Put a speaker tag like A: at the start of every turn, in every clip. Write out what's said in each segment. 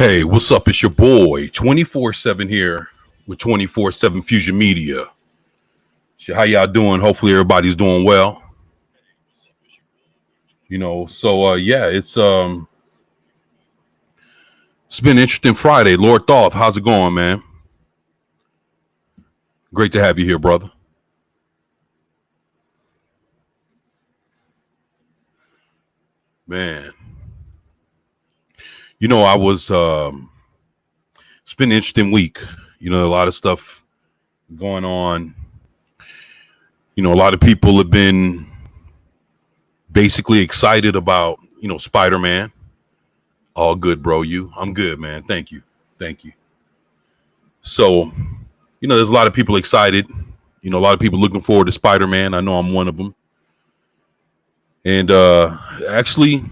A: Hey, what's up? It's your boy 24/7 here with 24/7 Fusion Media. So how y'all doing? Hopefully everybody's doing well. Yeah, it's been an interesting Friday. Lord Thoth, how's it going, man? Great to have you here, brother. Man. I was it's been an interesting week. A lot of stuff going on. A lot of people have been basically excited about, Spider-Man. All good, bro. I'm good, man. Thank you. Thank you. So, there's a lot of people excited. A lot of people looking forward to Spider-Man. I know I'm one of them. And actually,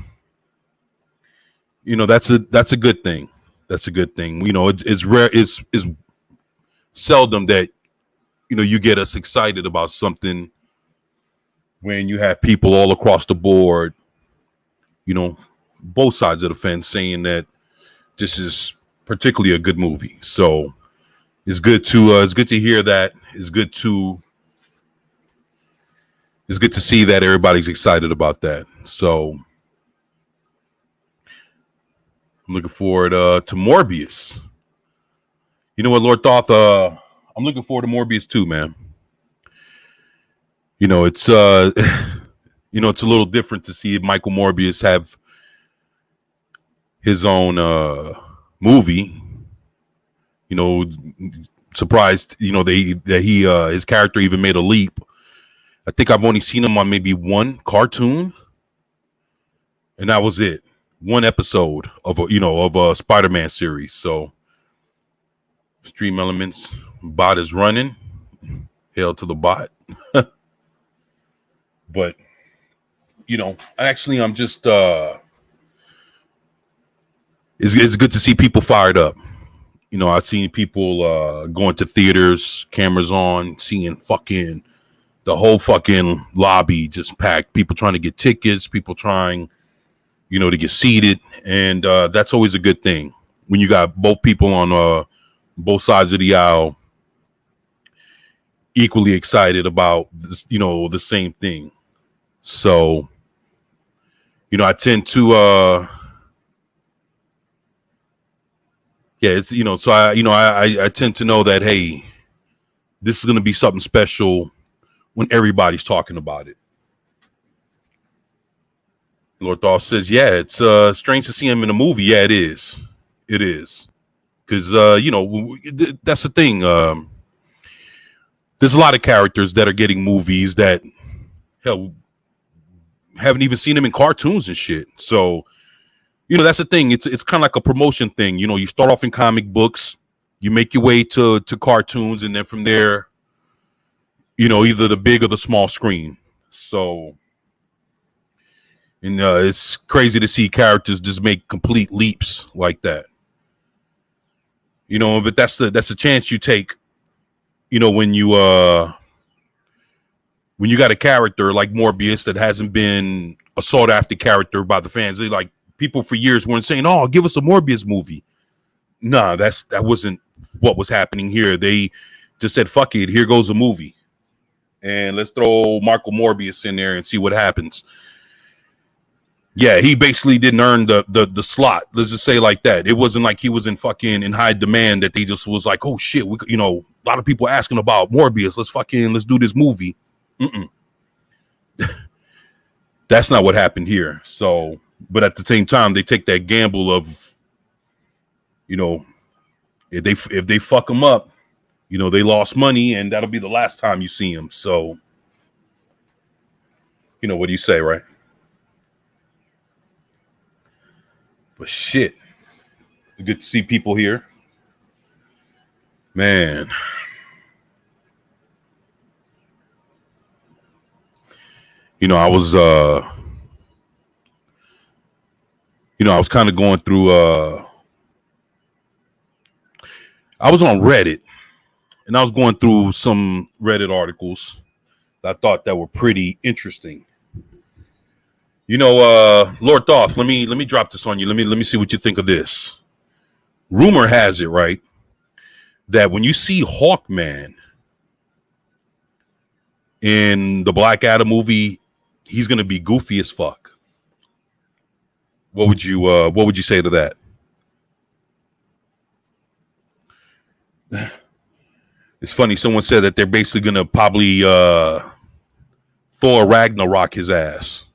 A: that's a good thing. That's a good thing. It's rare. It's seldom that you get us excited about something when you have people all across the board, both sides of the fence saying that this is particularly a good movie. So it's good to hear that. It's good to see that everybody's excited about that. So I'm looking forward to Morbius. You know what, Lord Thoth? I'm looking forward to Morbius too, man. It's it's a little different to see Michael Morbius have his own movie. Surprised, that he his character even made a leap. I think I've only seen him on maybe one cartoon, and that was it. One episode of a Spider-Man series. So Stream Elements bot is running. Hail to the bot. But actually I'm just it's good to see people fired up. I've seen people going to theaters, cameras on, seeing fucking the whole fucking lobby just packed. People trying to get tickets, people trying, to get seated. And that's always a good thing when you got both people on both sides of the aisle equally excited about this, the same thing. So, I tend to it's so I tend to know that, hey, this is going to be something special when everybody's talking about it. Lord Thoth says, yeah, it's strange to see him in a movie. Yeah, it is. It is. Because that's the thing. There's a lot of characters that are getting movies that, hell, haven't even seen them in cartoons and shit. So that's the thing. It's kind of like a promotion thing. You start off in comic books, you make your way to cartoons, and then from there, either the big or the small screen. So, and it's crazy to see characters just make complete leaps like that. But that's a chance you take. When you got a character like Morbius that hasn't been a sought after character by the fans. They like. People for years weren't saying, "Oh, give us a Morbius movie." Nah, that wasn't what was happening here. They just said, "Fuck it, here goes a movie, and let's throw Michael Morbius in there and see what happens." Yeah, he basically didn't earn the slot. Let's just say like that. It wasn't like he was in high demand that they just was like, "Oh shit, a lot of people asking about Morbius. Let's do this movie." That's not what happened here. So. But at the same time, they take that gamble of, if they fuck them up, they lost money, and that'll be the last time you see them. So, what do you say, right? But shit, it's good to see people here, man. I was I was kind of going through I was on Reddit, and I was going through some Reddit articles that I thought that were pretty interesting. Lord Thoth, let me drop this on you. Let me see what you think of this. rumor has it, right, that when you see Hawkman in the Black Adam movie, he's gonna be goofy as fuck. What would you say to that? It's funny. Someone said that they're basically gonna probably Thor Ragnarok his ass.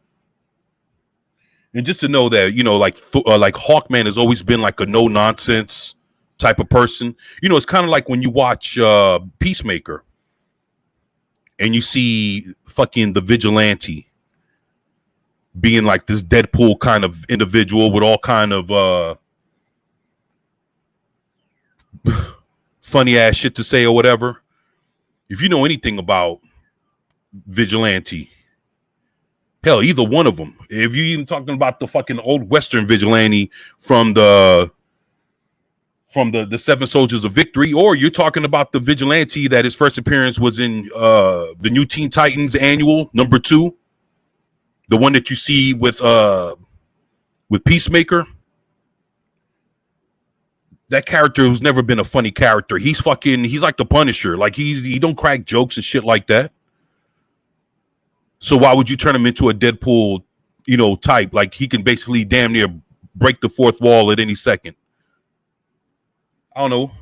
A: And just to know that, like Hawkman has always been like a no nonsense type of person. It's kind of like when you watch Peacemaker and you see fucking the Vigilante being like this Deadpool kind of individual with all kind of funny ass shit to say or whatever. If you know anything about Vigilante, hell, either one of them. If you're even talking about the fucking old Western Vigilante from the Seven Soldiers of Victory, or you're talking about the Vigilante that his first appearance was in the New Teen Titans Annual #2, the one that you see with Peacemaker. That character who's never been a funny character. He's like the Punisher. Like he don't crack jokes and shit like that. So why would you turn him into a Deadpool, type? Like he can basically damn near break the fourth wall at any second. I don't know.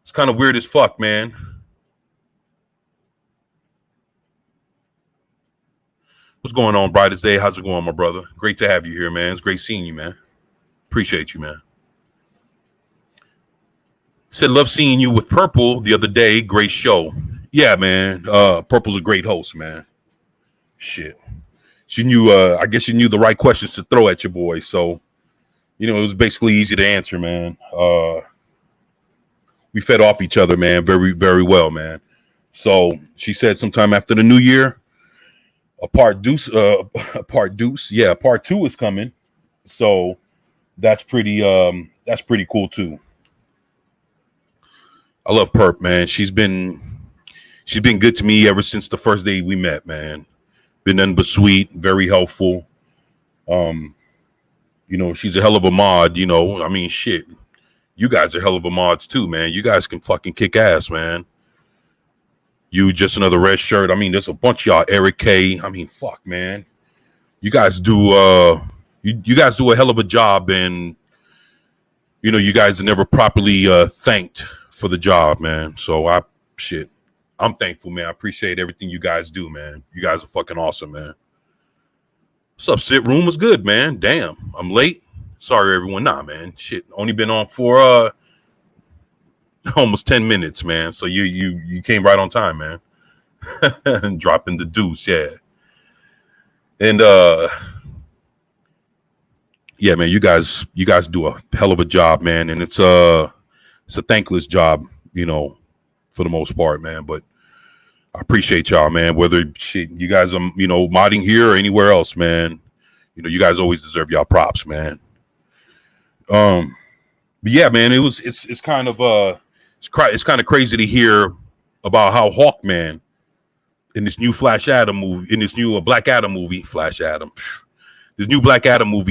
A: It's kind of weird as fuck, man. What's going on, Brightest Day? How's it going, my brother? Great to have you here, man. It's great seeing you, man. Appreciate you, man. Said, love seeing you with Purple the other day. Great show. Yeah, man. Purple's a great host, man. Shit. She knew, I guess she knew the right questions to throw at your boy. So, it was basically easy to answer, man. We fed off each other, man, very, very well, man. So she said sometime after the new year, part 2 is coming. So that's pretty cool too. I love Perp, man. She's been good to me ever since the first day we met, man. Been nothing but sweet, very helpful. She's a hell of a mod, I mean, shit. You guys are hell of a mods too, man. You guys can fucking kick ass, man. You Just Another Red Shirt. I mean, there's a bunch of y'all. Eric K. I mean, fuck, man. You guys do you guys do a hell of a job, and you guys are never properly thanked for the job, man. So I'm thankful, man. I appreciate everything you guys do, man. You guys are fucking awesome, man. What's up, Sit Room? Was good, man. Damn, I'm late. Sorry, everyone. Nah, man. Shit, only been on for almost 10 minutes, man. So you came right on time, man. And dropping the deuce, yeah. And yeah, man. You guys do a hell of a job, man. And it's a thankless job, for the most part, man. But I appreciate y'all, man. Whether you guys are, modding here or anywhere else, man. You guys always deserve y'all props, man. But yeah, man, it's kind of it's kind of crazy to hear about how Hawkman in this new Black Adam movie, this new Black Adam movie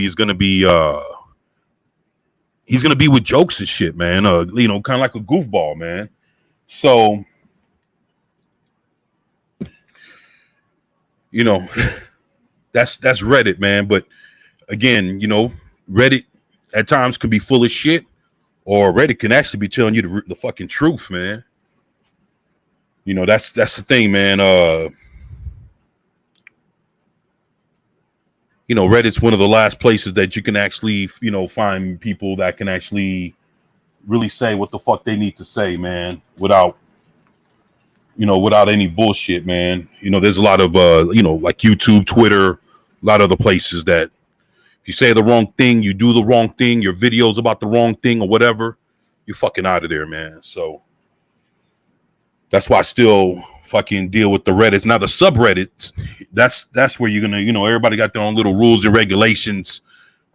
A: is gonna be he's gonna be with jokes and shit, man. Kind of like a goofball, man. So that's Reddit, man. But again, Reddit at times can be full of shit, or Reddit can actually be telling you the fucking truth, man. That's the thing, man. Reddit's one of the last places that you can actually, find people that can actually really say what the fuck they need to say, man, without any bullshit, man. There's a lot of, like YouTube, Twitter, a lot of other places that if you say the wrong thing, you do the wrong thing, your videos about the wrong thing or whatever, you're fucking out of there, man. So that's why I still fucking deal with the Reddits. Now the subreddits, that's where you're gonna, everybody got their own little rules and regulations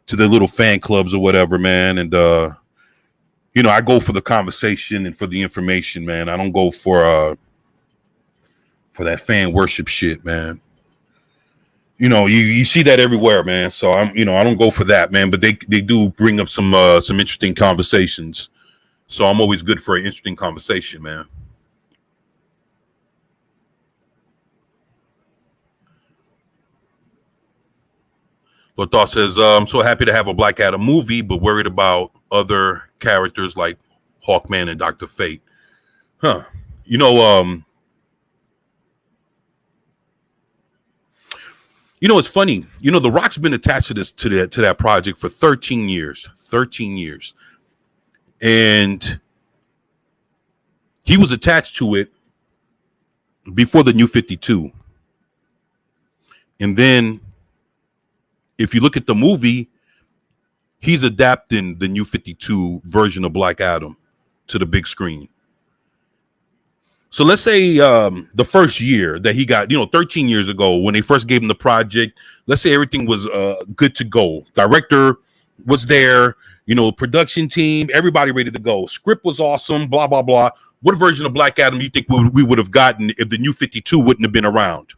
A: to their little fan clubs or whatever, man. And I go for the conversation and for the information, man. I don't go for that fan worship shit, man. You see that everywhere, man. So I don't go for that, man. But they do bring up some interesting conversations. So I'm always good for an interesting conversation, man. Lord Thought says, I'm so happy to have a Black Adam movie, but worried about other characters like Hawkman and Dr. Fate. Huh. You know, it's funny. The Rock's been attached to that project for 13 years. 13 years. And he was attached to it before the New 52. And then if you look at the movie, he's adapting the New 52 version of Black Adam to the big screen. So let's say the first year that he got, 13 years ago when they first gave him the project, let's say everything was good to go. Director was there, production team, everybody ready to go. Script was awesome, blah, blah, blah. What version of Black Adam do you think we would have gotten if the New 52 wouldn't have been around?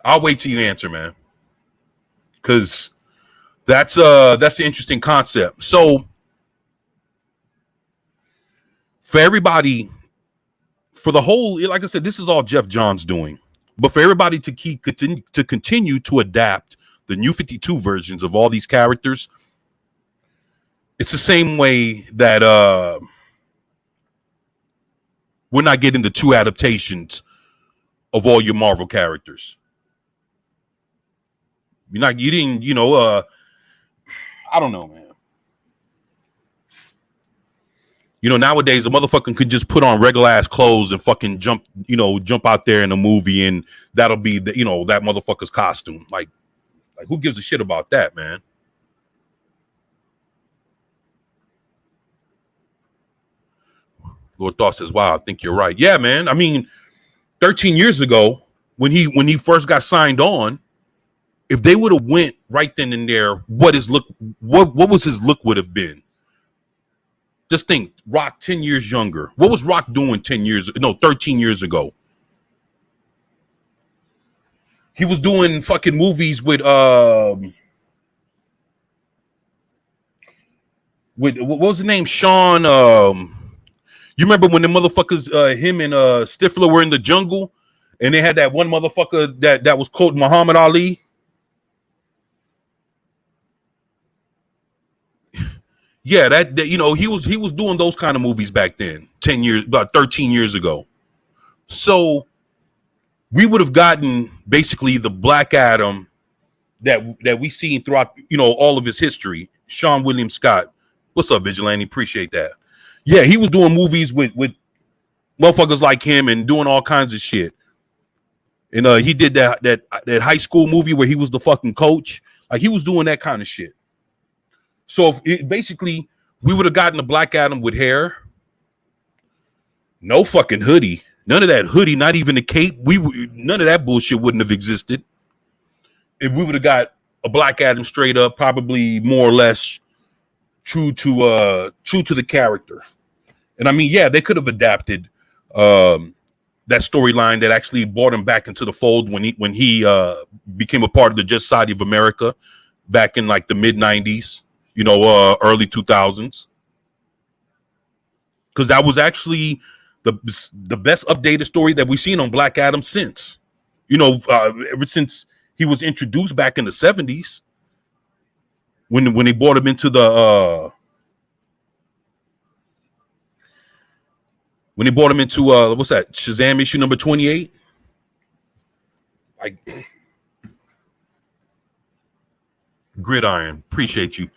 A: I'll wait till you answer, man. Because that's an interesting concept. So for everybody, for the whole, like I said, this is all Jeff Johns doing. But for everybody to continue to adapt the New 52 versions of all these characters, it's the same way that we're not getting the 2 adaptations of all your Marvel characters. I don't know, man. Nowadays a motherfucker could just put on regular ass clothes and fucking jump out there in a movie, and that'll be that motherfucker's costume. Like who gives a shit about that, man? Lord Thought says, wow, I think you're right. Yeah, man. I mean, 13 years ago, when he first got signed on, if they would have went right then and there, what was his look would have been? Just think, Rock 10 years younger. What was Rock doing 13 years ago? He was doing fucking movies with what was the name? Sean. You remember when the motherfuckers, him and Stifler were in the jungle, and they had that one motherfucker that was called Muhammad Ali. Yeah, that he was doing those kind of movies back then, about 13 years ago. So we would have gotten basically the Black Adam that we seen throughout all of his history. Sean William Scott, what's up, Vigilante? Appreciate that. Yeah, he was doing movies with motherfuckers like him and doing all kinds of shit. And he did that high school movie where he was the fucking coach. Like he was doing that kind of shit. So basically, we would have gotten a Black Adam with hair, no fucking hoodie, none of that hoodie, not even the cape. None of that bullshit wouldn't have existed. If we would have got a Black Adam straight up, probably more or less true to the character. And I mean, yeah, they could have adapted that storyline that actually brought him back into the fold when he became a part of the Just Society of America back in like the mid 90s. Early 2000s, because that was actually the best updated story that we've seen on Black Adam since, ever since he was introduced back in the 70s, when they brought him into the what's that, Shazam issue number 28. Like Gridiron, appreciate you.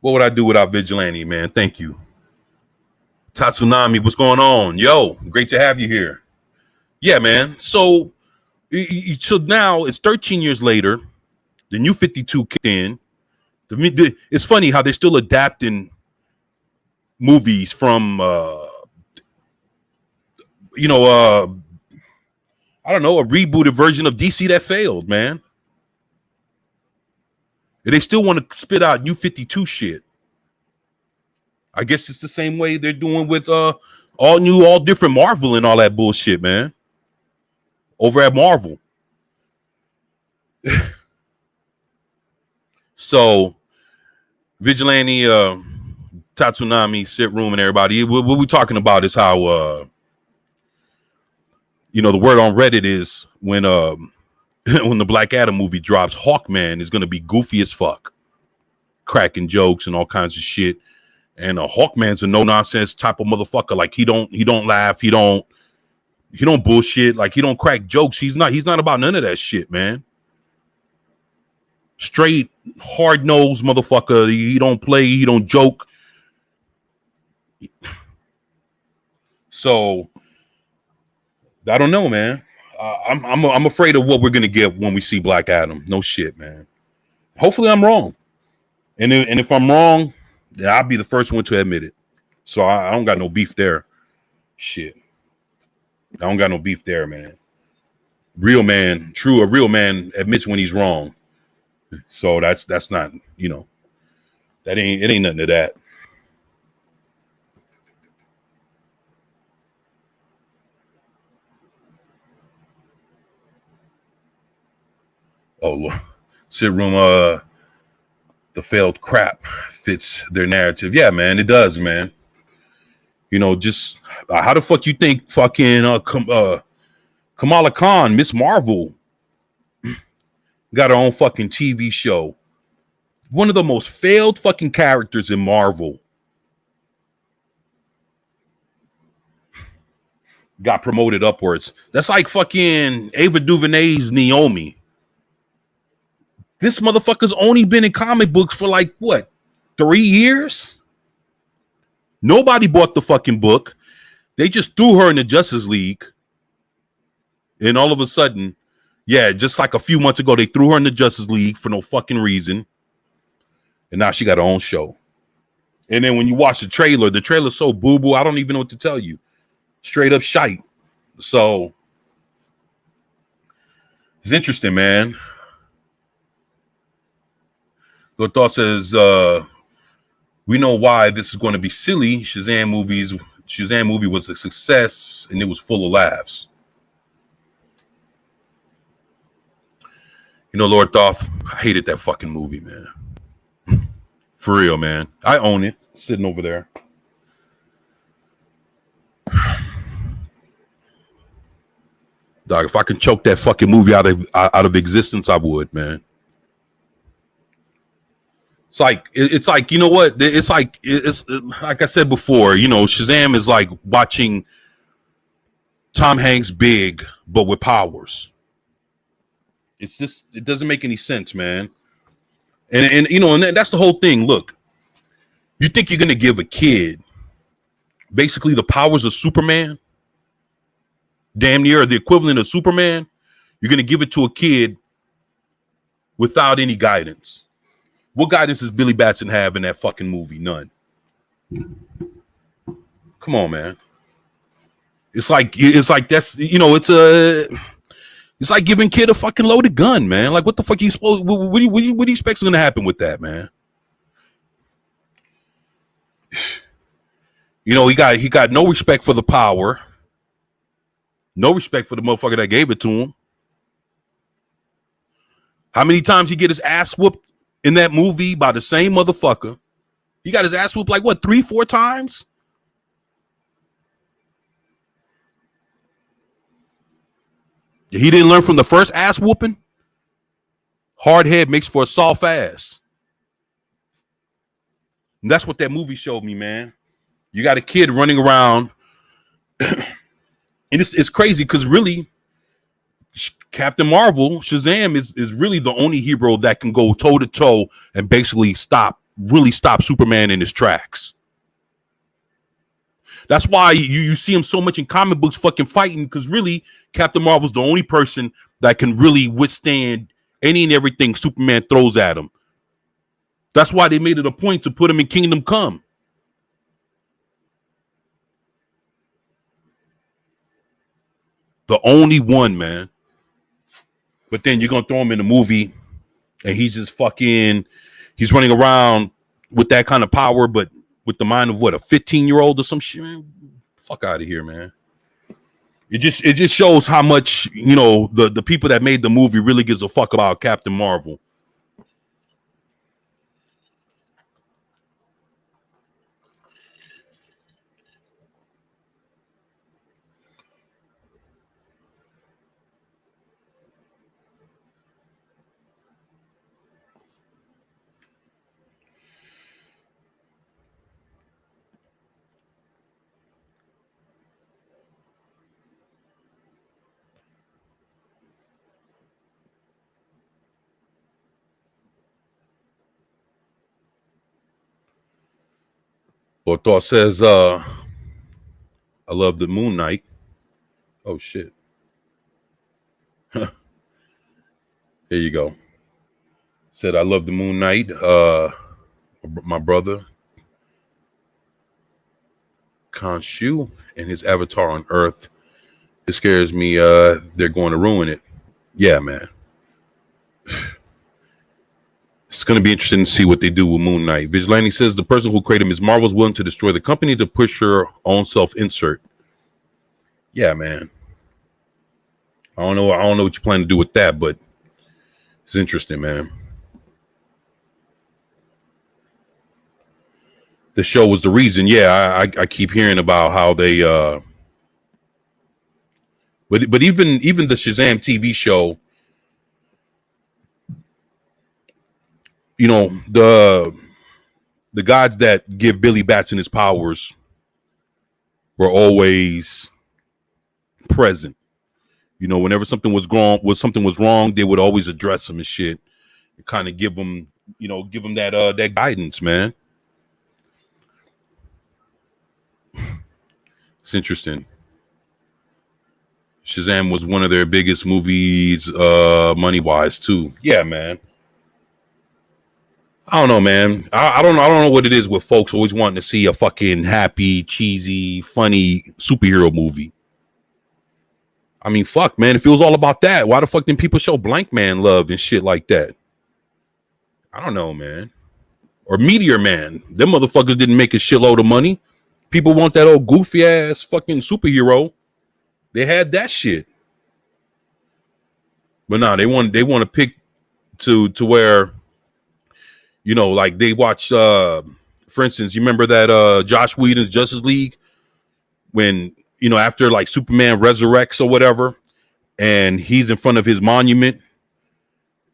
A: What would I do without Vigilante, man? Thank you. Tatsunami, what's going on? Yo, great to have you here. Yeah, man. So now it's 13 years later. The New 52 kicked in. It's funny how they're still adapting movies from, I don't know, a rebooted version of DC that failed, man. And they still want to spit out New 52 shit. I guess it's the same way they're doing with all different Marvel and all that bullshit, man. over at Marvel. So Vigilante, Tatsunami, Sit Room, and everybody, what we're talking about is how the word on Reddit is when when the Black Adam movie drops, Hawkman is gonna be goofy as fuck, cracking jokes and all kinds of shit. And Hawkman's a no nonsense type of motherfucker. Like he don't laugh, he don't bullshit, like he don't crack jokes. He's not about none of that shit, man. Straight hard nosed motherfucker. He don't play, he don't joke. So I don't know, man. I'm afraid of what we're gonna get when we see Black Adam. No shit, man. Hopefully I'm wrong, and if I'm wrong, then I'll be the first one to admit it. So I don't got no beef there. Shit, I don't got no beef there, man. A real man admits when he's wrong. So that's not, that ain't nothing to that. Oh, Sit Room, the failed crap fits their narrative. Yeah, man, it does, man. Just how the fuck you think fucking Kamala Khan, Miss Marvel, got her own fucking TV show. One of the most failed fucking characters in Marvel got promoted upwards. That's like fucking Ava DuVernay's Naomi. This motherfucker's only been in comic books for like, what, 3 years? Nobody bought the fucking book. They just threw her in the Justice League. And all of a sudden, yeah, just like a few months ago, they threw her in the Justice League for no fucking reason. And now she got her own show. And then when you watch the trailer's so boo-boo, I don't even know what to tell you. Straight up shite. So it's interesting, man. The thought says, we know why this is going to be silly. Shazam movie was a success and it was full of laughs. Lord Thoth, I hated that fucking movie, man. For real, man. I own it. Sitting over there. Dog, if I can choke that fucking movie out of existence, I would, man. It's like you know what? It's like like I said before, Shazam is like watching Tom Hanks big, but with powers. It's just, it doesn't make any sense, man. And that's the whole thing. Look, you think you're gonna give a kid basically the powers of Superman, damn near the equivalent of Superman? You're gonna give it to a kid without any guidance. What guidance does Billy Batson have in that fucking movie? None. Come on, man. It's like that's, it's like giving kid a fucking loaded gun, man. Like, what the fuck are you supposed? What do you expect is gonna happen with that, man? He got no respect for the power, no respect for the motherfucker that gave it to him. How many times he get his ass whooped in that movie by the same motherfucker? He got his ass whooped like what, 3-4 times? He didn't learn from the first ass whooping. Hard head makes for a soft ass. And that's what that movie showed me, man. You got a kid running around. And it's crazy because really, Captain Marvel, Shazam is really the only hero that can go toe to toe and basically stop Superman in his tracks. That's why you see him so much in comic books fucking fighting, because really Captain Marvel's the only person that can really withstand any and everything Superman throws at him. That's why they made it a point to put him in Kingdom Come. The only one, man. But then you're going to throw him in a movie and he's just he's running around with that kind of power, but with the mind of what, a 15-year-old or some shit? Man, fuck out of here, man. It just shows how much, you know, the people that made the movie really gives a fuck about Captain Marvel. Or Thought says, I love the Moon Knight. Oh shit. Here you go. Said I love the Moon Knight. My brother Khonshu and his avatar on Earth. It scares me. They're going to ruin it. Yeah, man. It's going to be interesting to see what they do with Moon Knight. Vigilante says the person who created Ms. Marvel is willing to destroy the company to push her own self-insert. Yeah, man. I don't know what you plan to do with that, but it's interesting, man. The show was the reason. Yeah, I keep hearing about how they but even the Shazam TV show, you know, the gods that give Billy Batson his powers were always present. You know, whenever something was wrong, they would always address him and shit, and kind of give him that guidance, man. It's interesting. Shazam was one of their biggest movies, money wise too. Yeah, man. I don't know, man. I don't know what it is with folks always wanting to see a fucking happy, cheesy, funny superhero movie. I mean, fuck, man. If it was all about that, why the fuck didn't people show Blank Man love and shit like that? I don't know, man. Or Meteor Man. Them motherfuckers didn't make a shitload of money. People want that old goofy ass fucking superhero. They had that shit. But nah, they want to pick to where, you know, like they watch for instance, you remember that Josh Whedon's Justice League, when, you know, after like Superman resurrects or whatever, and he's in front of his monument,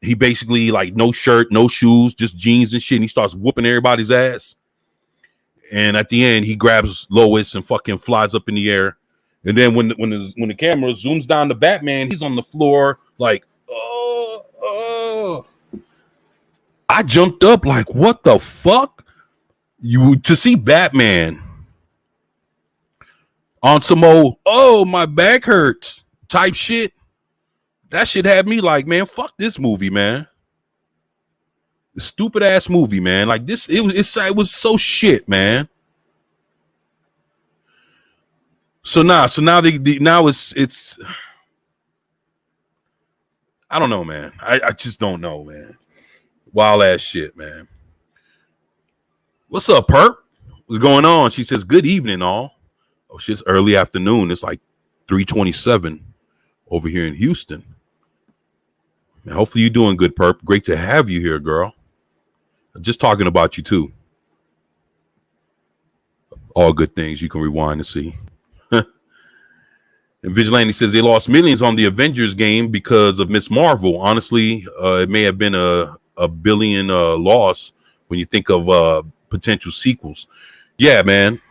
A: he basically like no shirt, no shoes, just jeans and shit, and he starts whooping everybody's ass. And at the end, he grabs Lois and fucking flies up in the air. And then when the camera zooms down to Batman, he's on the floor like, oh. I jumped up like, what the fuck? You to see Batman on some old, oh, my back hurts type shit. That shit had me like, man, fuck this movie, man. The stupid ass movie, man. Like this, it was so shit, man. So now now it's I don't know, man. I just don't know, man. Wild ass shit, man. What's up, Perp? What's going on? She says, good evening, all. Oh, shit's early afternoon. It's like 3:27 over here in Houston. Man, hopefully you're doing good, Perp. Great to have you here, girl. I'm just talking about you, too. All good things you can rewind and see. And Vigilante says they lost millions on the Avengers game because of Ms. Marvel. Honestly, it may have been a billion loss when you think of potential sequels. Yeah, man.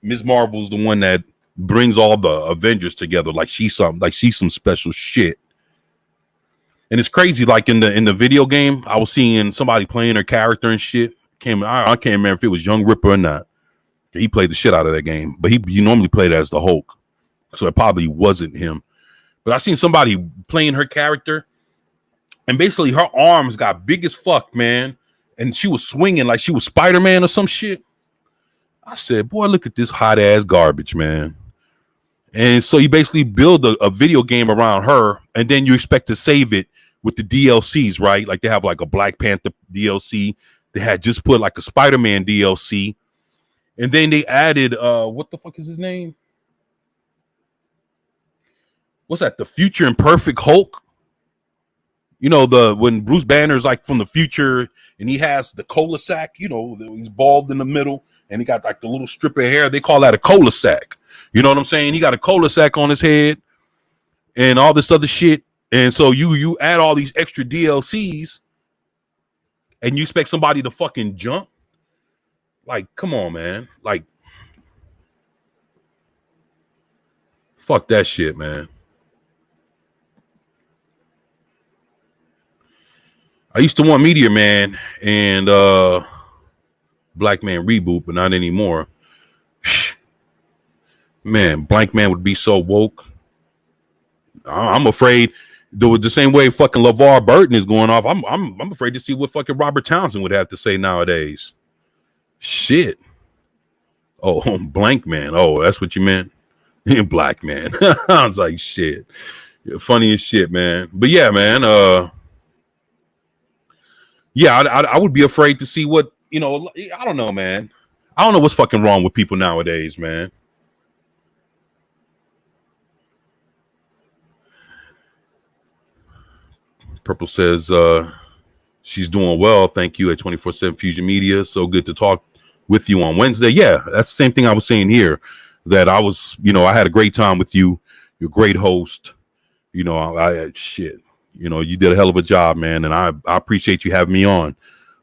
A: Ms. Marvel's the one that brings all the Avengers together like she's some special shit. And it's crazy, like in the video game, I was seeing somebody playing her character and shit. I can't remember if it was Young Ripper or not. He played the shit out of that game, but he normally played as the Hulk. So it probably wasn't him. But I seen somebody playing her character, and basically her arms got big as fuck, man. And she was swinging like she was Spider-Man or some shit. I said, boy, look at this hot ass garbage, man. And so you basically build a video game around her, and then you expect to save it with the DLCs, right? Like they have like a Black Panther DLC. They had just put like a Spider-Man DLC. And then they added, what the fuck is his name? what's that? The Future Imperfect Hulk. You know, when Bruce Banner's like from the future and he has the cola sack, you know, he's bald in the middle and he got like the little strip of hair. They call that a cola sack. You know what I'm saying? He got a cola sack on his head and all this other shit. And so you add all these extra DLCs and you expect somebody to fucking jump? Like, come on, man. Like, fuck that shit, man. I used to want Meteor Man and Black Man reboot, but not anymore. Man, Blank Man would be so woke. I'm afraid the same way fucking LeVar Burton is going off. I'm afraid to see what fucking Robert Townsend would have to say nowadays. Shit. Oh, Blank Man. Oh, that's what you meant? Black Man. I was like, shit. Funny as shit, man. But yeah, man. Yeah, I would be afraid to see what, you know, I don't know, man. I don't know what's fucking wrong with people nowadays, man. Purple says she's doing well. Thank you at 24/7 Fusion Media. So good to talk with you on Wednesday. Yeah, that's the same thing I was saying here, that I was, you know, I had a great time with you. You're a great host. You know, I shit. You know, you did a hell of a job, man, and I appreciate you having me on.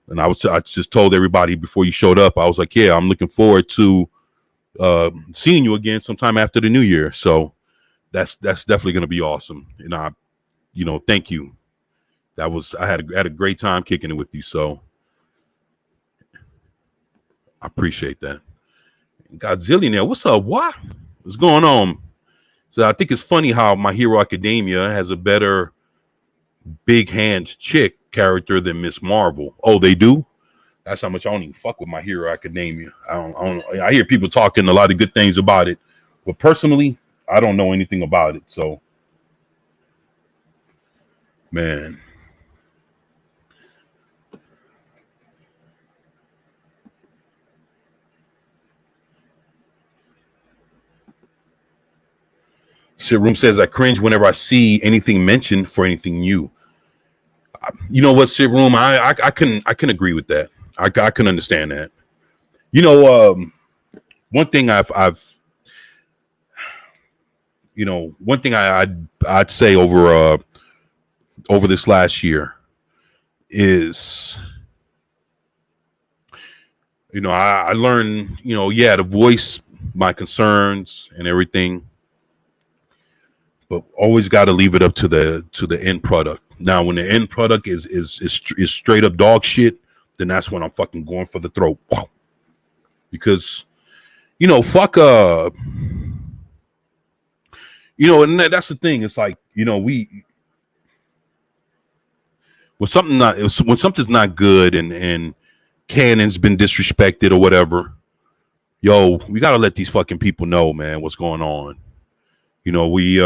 A: And I just told everybody before you showed up, I was like, yeah, I'm looking forward to seeing you again sometime after the new year. So that's definitely going to be awesome. And I, you know, thank you. I had a great time kicking it with you. So I appreciate that. Godzillionaire, what's up? What's going on? So I think it's funny how My Hero Academia has a better big hands chick character than Miss Marvel. Oh, they do? That's how much I don't even fuck with My Hero Academia. I hear people talking a lot of good things about it, but personally, I don't know anything about it. So, man. Sit Room says I cringe whenever I see anything mentioned for anything new. You know what, Sit Room? I can agree with that. I can understand that. You know, one thing I'd say over this last year is, you know, I learned, you know, to voice my concerns and everything, but always got to leave it up to the end product. Now, when the end product is straight up dog shit, then that's when I'm fucking going for the throat. Because, you know, fuck, you know, and that's the thing. It's like, you know, when something's not good and canon's been disrespected or whatever, yo, we got to let these fucking people know, man, what's going on. You know, we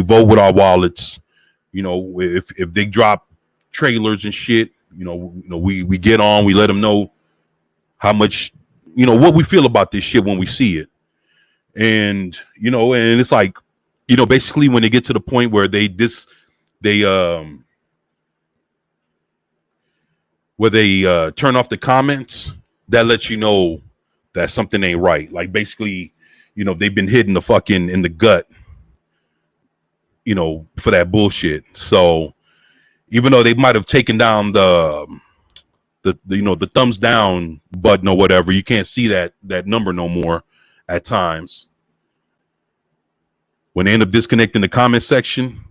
A: vote with our wallets. You know, if they drop trailers and shit, you know, we get on, we let them know how much, you know, what we feel about this shit when we see it. And, you know, and it's like, you know, basically when they get to the point where they turn off the comments, that lets you know that something ain't right. Like basically, you know, they've been hitting the fucking in the gut, you know, for that bullshit. So even though they might have taken down the you know, the thumbs down button or whatever, you can't see that number no more at times. When they end up disconnecting the comment section,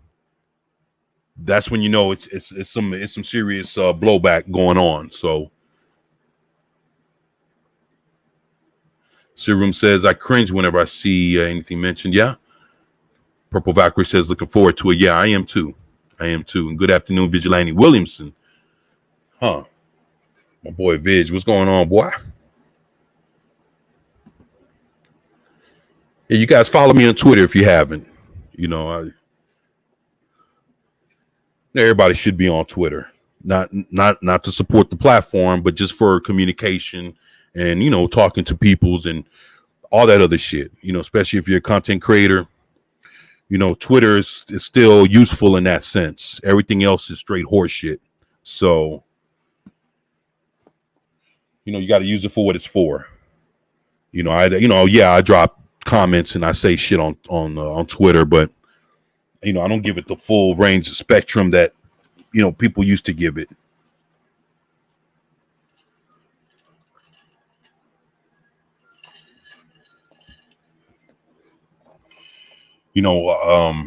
A: that's when you know it's some serious blowback going on. So Serum says I cringe whenever I see anything mentioned. Yeah. Purple Valkyrie says looking forward to it. Yeah, I am too. And good afternoon, Vigilante Williamson. Huh. My boy Vig, what's going on, boy? Yeah, you guys follow me on Twitter if you haven't. You know, everybody should be on Twitter. Not to support the platform, but just for communication and, you know, talking to peoples. And all that other shit. You know, especially if you're a content creator. You know, Twitter is still useful in that sense. Everything else is straight horse shit. So, you know, you got to use it for what it's for. You know, I drop comments and I say shit on Twitter, but you know, I don't give it the full range of spectrum that, you know, people used to give it. You know,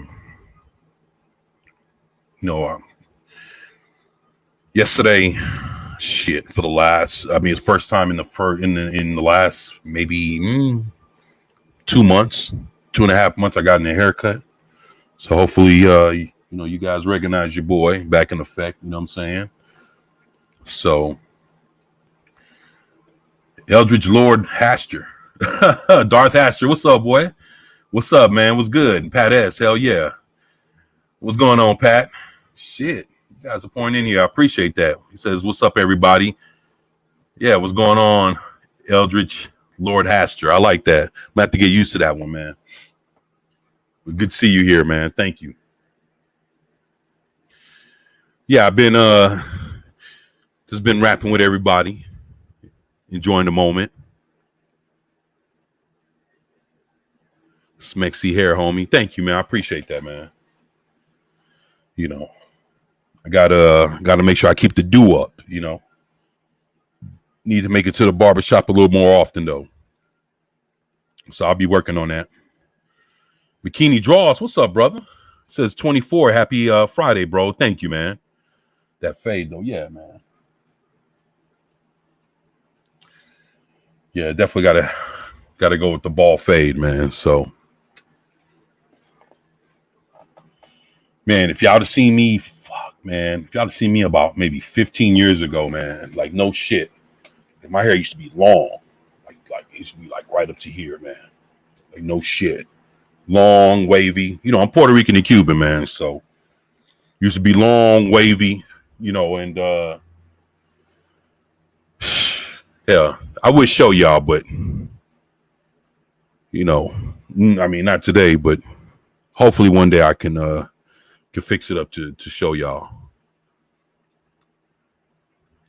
A: yesterday, shit, for the last, I mean, it's first time in the last maybe 2 months, 2.5 months, I got a haircut. So hopefully, you know, you guys recognize your boy back in effect. You know what I'm saying? So, Eldridge Lord Haster, Darth Haster, what's up, boy? What's up, man? What's good? Pat S, hell yeah. What's going on, Pat? Shit, you guys are pointing in here. I appreciate that. He says, "What's up, everybody?" Yeah, what's going on, Eldridge Lord Haster? I like that. I'm gonna have to get used to that one, man. Good to see you here, man. Thank you. Yeah, I've been just been rapping with everybody, enjoying the moment. Smexy hair, homie. Thank you, man. I appreciate that, man. You know, I gotta make sure I keep the do up, you know. Need to make it to the barbershop a little more often though. So I'll be working on that. Bikini Draws, what's up, brother? Says 24. Happy Friday, bro. Thank you, man. That fade though, yeah, man. Yeah, definitely gotta go with the ball fade, man. So, man, if y'all to see me, if y'all to see me about maybe 15 years ago, man, like no shit, my hair used to be long, like it used to be like right up to here, man, like no shit, long, wavy. You know, I'm Puerto Rican and Cuban, man, so used to be long, wavy, you know, and yeah, I would show y'all, but you know, I mean, not today, but hopefully one day I can fix it up to show y'all.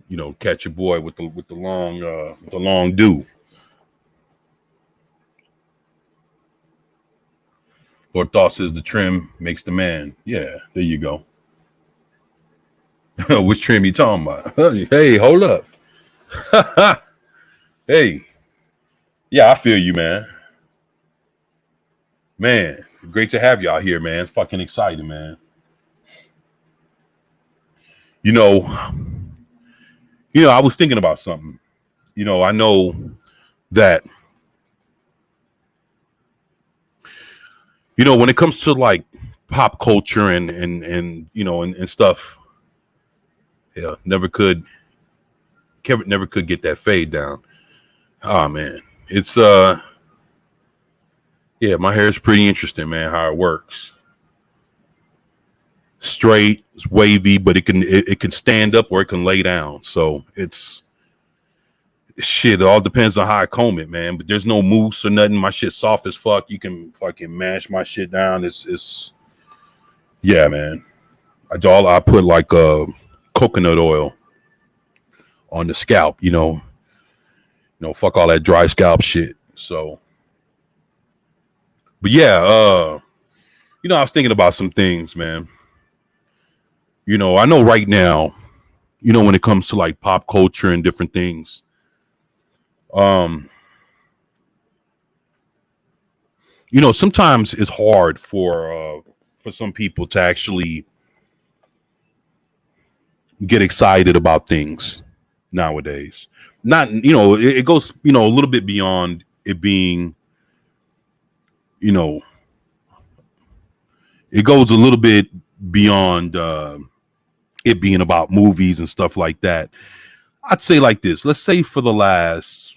A: You know, catch your boy with the long do. Lord Thought says the trim makes the man. Yeah, there you go. Which trim you talking about? Hey, hold up. Hey, yeah, I feel you, man. Man, great to have y'all here, man. It's fucking exciting, man. You know, I was thinking about something. You know, I know that, you know, when it comes to like pop culture and you know and stuff, yeah, Kevin never could get that fade down. Oh man, it's yeah, my hair is pretty interesting, man. How it works. Straight, it's wavy, but it can stand up or it can lay down. So it's shit. It all depends on how I comb it, man. But there's no mousse or nothing. My shit's soft as fuck. You can fucking mash my shit down. It's yeah, man. I put like coconut oil on the scalp. You know, fuck all that dry scalp shit. So, but yeah, you know, I was thinking about some things, man. You know, I know right now, you know, when it comes to like pop culture and different things, you know, sometimes it's hard for some people to actually get excited about things nowadays. Not, you know, it goes, you know, a little bit beyond it being, you know, it goes a little bit beyond it being about movies and stuff like that. I'd say like this. Let's say for the last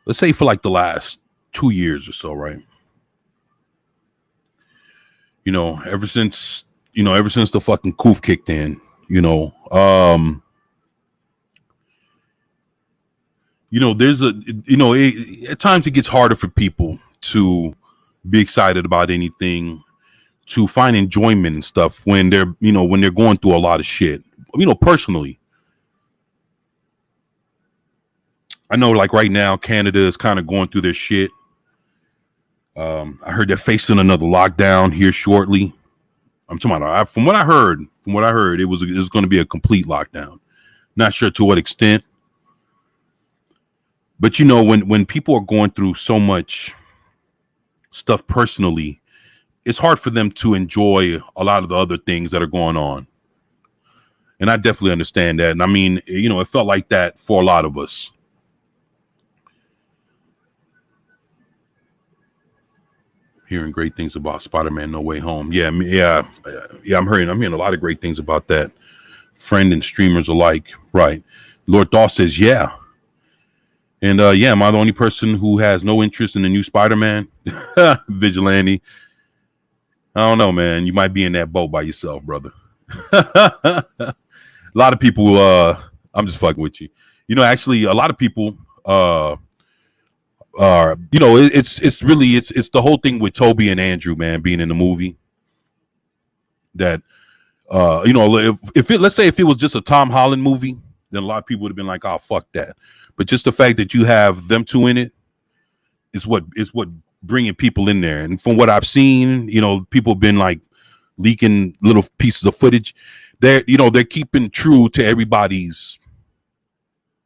A: let's say for like the last 2 years or so, right? You know, ever since the fucking coof kicked in, you know, There's at times it gets harder for people to be excited about anything, to find enjoyment and stuff when they're going through a lot of shit. Personally, I know like right now Canada is kind of going through their shit. I heard they're facing another lockdown here shortly. I'm talking about from what I heard, it was going to be a complete lockdown. Not sure to what extent, but when people are going through so much stuff personally, it's hard for them to enjoy a lot of the other things that are going on. And I definitely understand that. And I mean, it felt like that for a lot of us. Hearing great things about Spider-Man No Way Home. Yeah. I'm hearing a lot of great things about that. Friend and streamers alike. Right. Lord Daw says, yeah. And am I the only person who has no interest in the new Spider-Man? Vigilante. I don't know, man. You might be in that boat by yourself, brother. A lot of people, I'm just fucking with you. Actually, a lot of people it's really it's the whole thing with Toby and Andrew, man, being in the movie. That let's say if it was just a Tom Holland movie, then a lot of people would have been like, oh, fuck that. But just the fact that you have them two in it is what bringing people in there. And from what I've seen, people have been like leaking little pieces of footage. They're keeping true to everybody's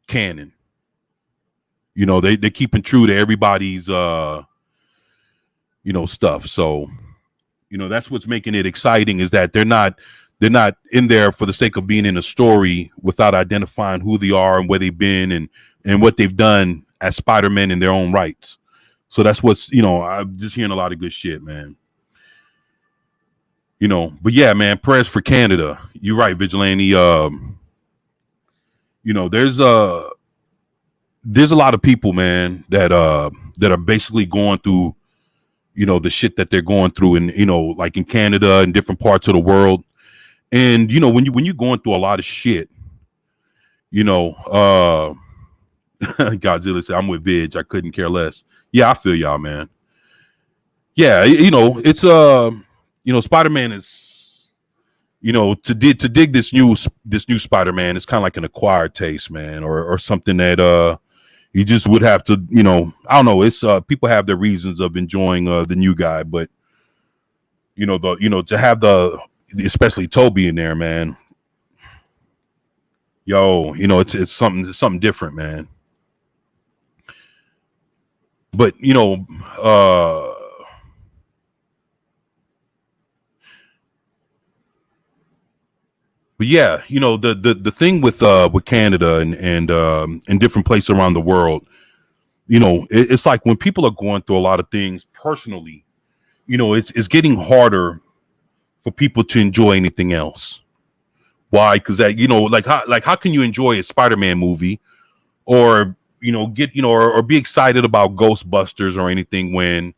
A: canon. They're keeping true to everybody's stuff. So, that's what's making it exciting, is that they're not in there for the sake of being in a story without identifying who they are and where they've been and what they've done as Spider-Man in their own rights. So that's what's, I'm just hearing a lot of good shit, man. But yeah, man, prayers for Canada. You're right, Vigilante. There's a lot of people, man, that are basically going through, the shit that they're going through in, like in Canada and different parts of the world. And, when you're going through a lot of shit, Godzilla said, I'm with Vidge. I couldn't care less. Yeah, I feel y'all, man. Yeah, it's Spider-Man is, to dig this new Spider-Man is kind of like an acquired taste, man, or something that you just would have to, I don't know. It's people have their reasons of enjoying the new guy, but to have especially Toby in there, man. Yo, it's something different, man. But but yeah, the thing with Canada and different places around the world, it's like when people are going through a lot of things personally, it's getting harder for people to enjoy anything else. Why? Because that how can you enjoy a Spider-Man movie or get or be excited about Ghostbusters or anything when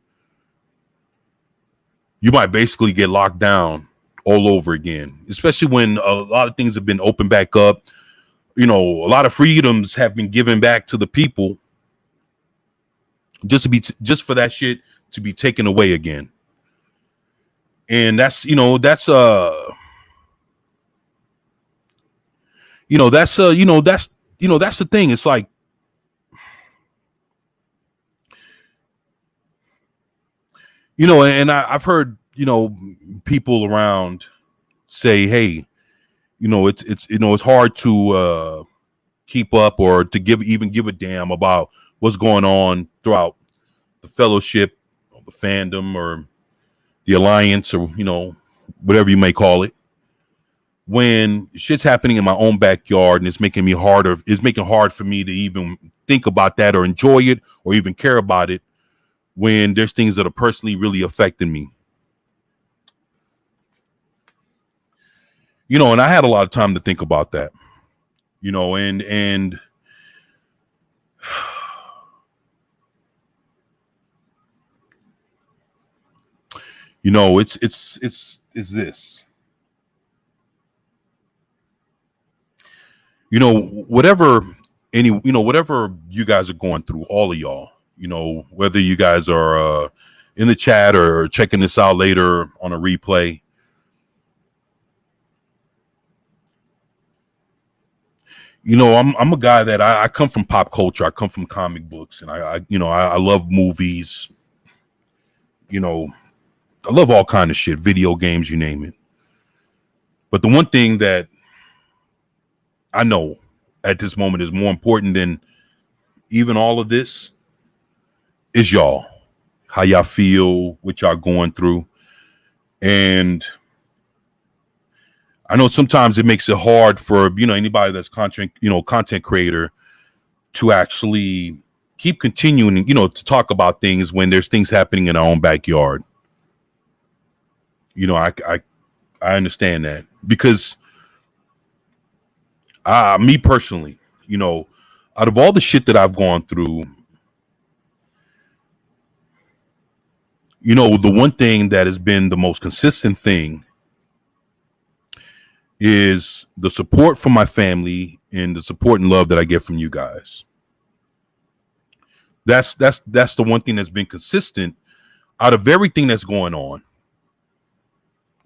A: you might basically get locked down all over again, especially when a lot of things have been opened back up. A lot of freedoms have been given back to the people just for that shit to be taken away again. And that's that's the thing. It's like, and I've heard, people around say, hey, it's hard to keep up or to give a damn about what's going on throughout the fellowship, or the fandom, or the alliance, or whatever you may call it, when shit's happening in my own backyard and it's making hard for me to even think about that or enjoy it or even care about it when there's things that are personally really affecting me. And I had a lot of time to think about that, and it's this, whatever any, whatever you guys are going through, all of y'all, whether you guys are in the chat or checking this out later on a replay. I'm a guy that I come from pop culture. I come from comic books, and I love movies. I love all kind of shit, video games, you name it. But the one thing that I know at this moment is more important than even all of this is y'all, how y'all feel, what y'all going through. And I know sometimes it makes it hard for, anybody that's content creator to actually keep continuing, to talk about things when there's things happening in our own backyard. I understand that, because me personally, out of all the shit that I've gone through, the one thing that has been the most consistent thing is the support from my family and the support and love that I get from you guys. That's the one thing that's been consistent out of everything that's going on.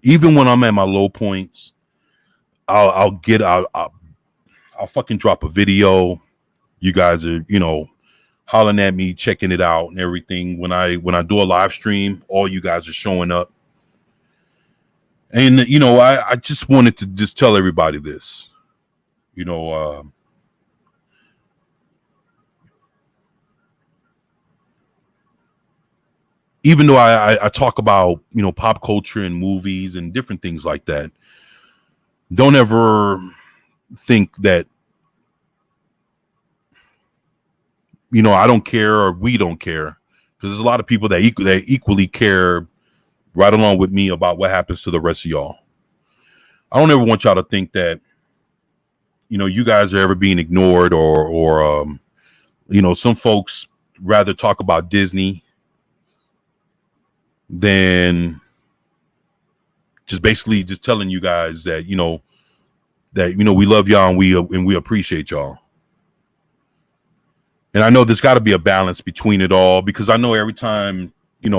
A: Even when I'm at my low points, I'll fucking drop a video. You guys are, hollering at me, checking it out and everything. When I do a live stream, all you guys are showing up. And, I just wanted to just tell everybody this, even though I talk about, pop culture and movies and different things like that, don't ever think that, I don't care or we don't care, because there's a lot of people that equally care right along with me about what happens to the rest of y'all. I don't ever want y'all to think that, you guys are ever being ignored or some folks rather talk about Disney than just basically just telling you guys that, we love y'all and we appreciate y'all. And I know there's got to be a balance between it all, because I know every time,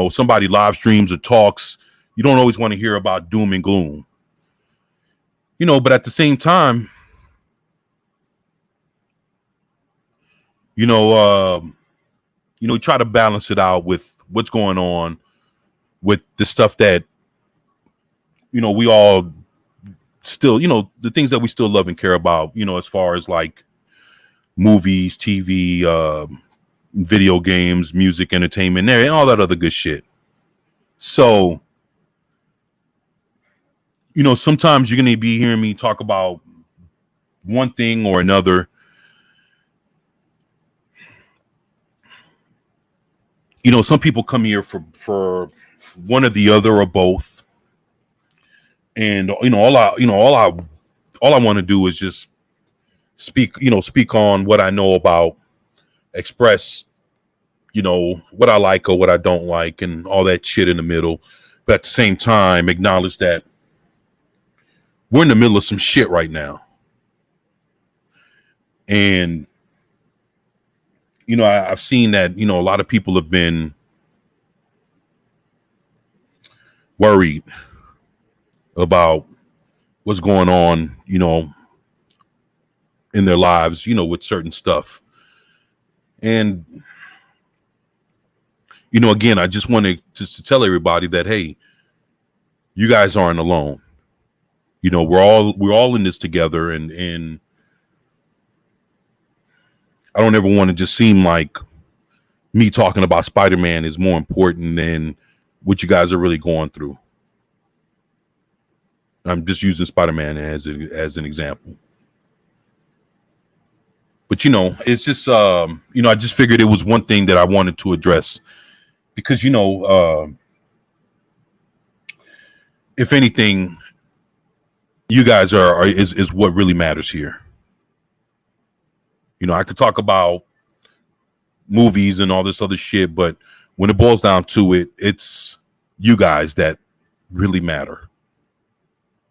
A: somebody live streams or talks, you don't always want to hear about doom and gloom, but at the same time, try to balance it out with what's going on with the stuff that, we all still, the things that we still love and care about, as far as like movies, TV, video games, music, entertainment, and all that other good shit. So, sometimes you're going to be hearing me talk about one thing or another. Some people come here for one or the other or both. And, all I want to do is just speak on what I know about, express, what I like or what I don't like and all that shit in the middle. But at the same time, acknowledge that we're in the middle of some shit right now. And, I've seen that, a lot of people have been worried about what's going on, in their lives, with certain stuff. And, again, I just wanted to tell everybody that, hey, you guys aren't alone. We're all in this together, and I don't ever want to just seem like me talking about Spider-Man is more important than what you guys are really going through. I'm just using Spider-Man as an example. But, it's just, I just figured it was one thing that I wanted to address, because, if anything, you guys is what really matters here. I could talk about movies and all this other shit, but when it boils down to it, it's you guys that really matter.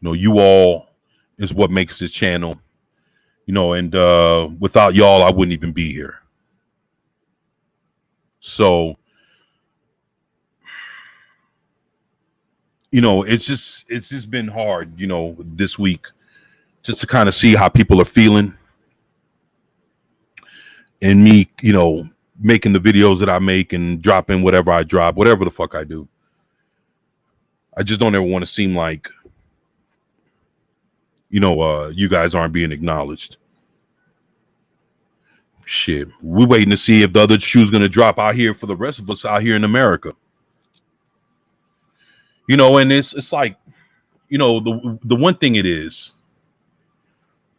A: You all is what makes this channel, And without y'all, I wouldn't even be here. So, it's just been hard, this week, just to kind of see how people are feeling, and me, making the videos that I make and dropping whatever I drop, whatever the fuck I do. I just don't ever want to seem like, you guys aren't being acknowledged. Shit, we're waiting to see if the other shoe's gonna drop out here for the rest of us out here in America. And it's like, the one thing it is,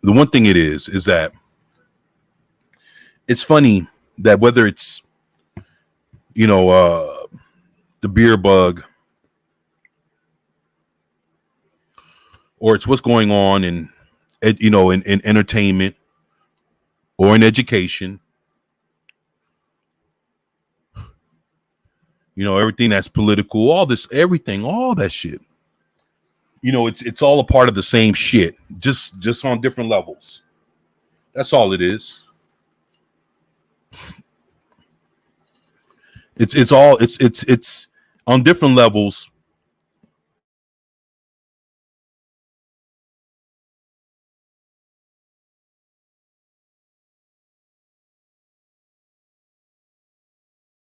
A: is that it's funny that whether it's, the beer bug, or it's what's going on in entertainment or in education, everything that's political, all this, everything, all that shit. It's all a part of the same shit, just on different levels. That's all it is. It's all it's on different levels.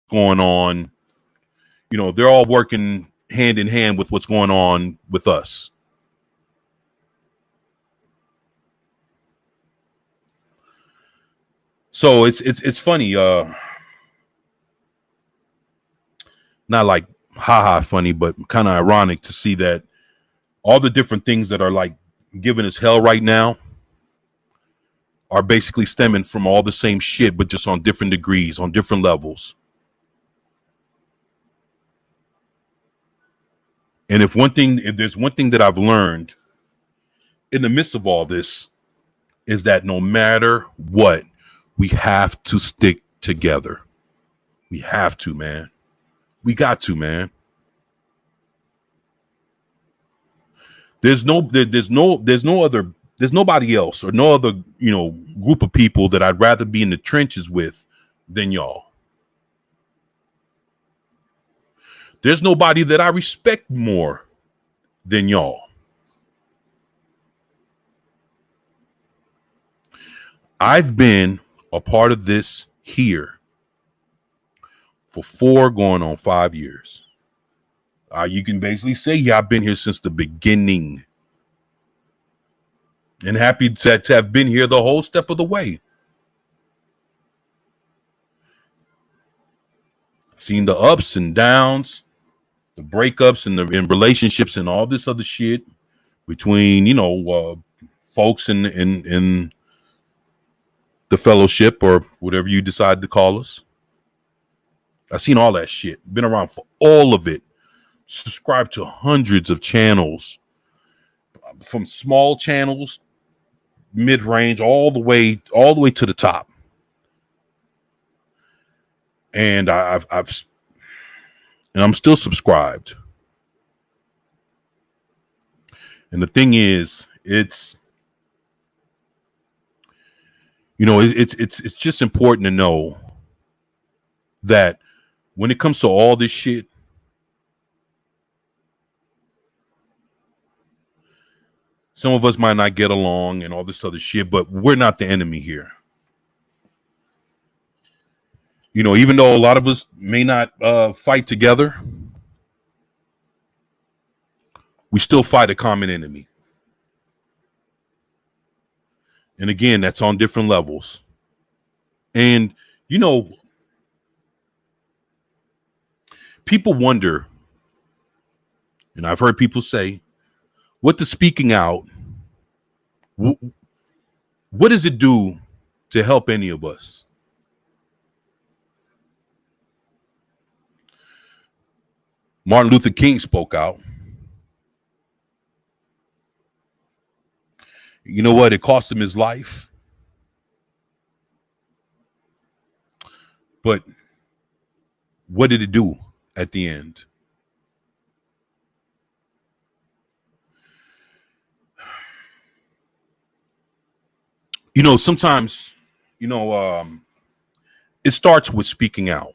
A: Going on, they're all working hand in hand with what's going on with us. So it's funny, not like haha funny, but kind of ironic to see that all the different things that are like giving us hell right now are basically stemming from all the same shit, but just on different degrees, on different levels. And if there's one thing that I've learned in the midst of all this, is that no matter what, we have to stick together. We have to, man. We got to, man. There's nobody else or no other, group of people that I'd rather be in the trenches with than y'all. There's nobody that I respect more than y'all. I've been a part of this here for 4 going on 5 years. You can basically say, yeah, I've been here since the beginning. And happy to have been here the whole step of the way. Seen the ups and downs, the breakups and in relationships and all this other shit between, folks in the fellowship or whatever you decide to call us. I've seen all that shit. Been around for all of it. Subscribed to hundreds of channels, from small channels, mid-range, all the way to the top. And I'm still subscribed. And the thing is, it's just important to know that when it comes to all this shit, some of us might not get along and all this other shit, but we're not the enemy here. Even though a lot of us may not fight together, we still fight a common enemy. And again, that's on different levels. And, people wonder, and I've heard people say, what does speaking out, what does it do to help any of us? Martin Luther King spoke out. You know what? It cost him his life. But what did it do at the end? Sometimes, you know, it starts with speaking out.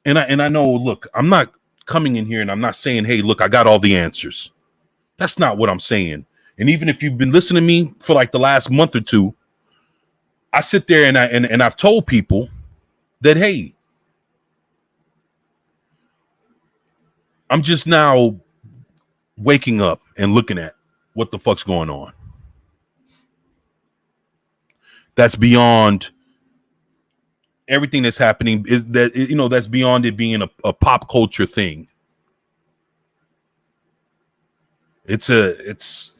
A: And I know, look, I'm not coming in here and I'm not saying, hey, look, I got all the answers. That's not what I'm saying. And even if you've been listening to me for like the last month or two, I sit there and I've told people that, hey, I'm just now waking up and looking at what the fuck's going on. That's beyond everything that's happening. Is that, that's beyond it being a pop culture thing. It's these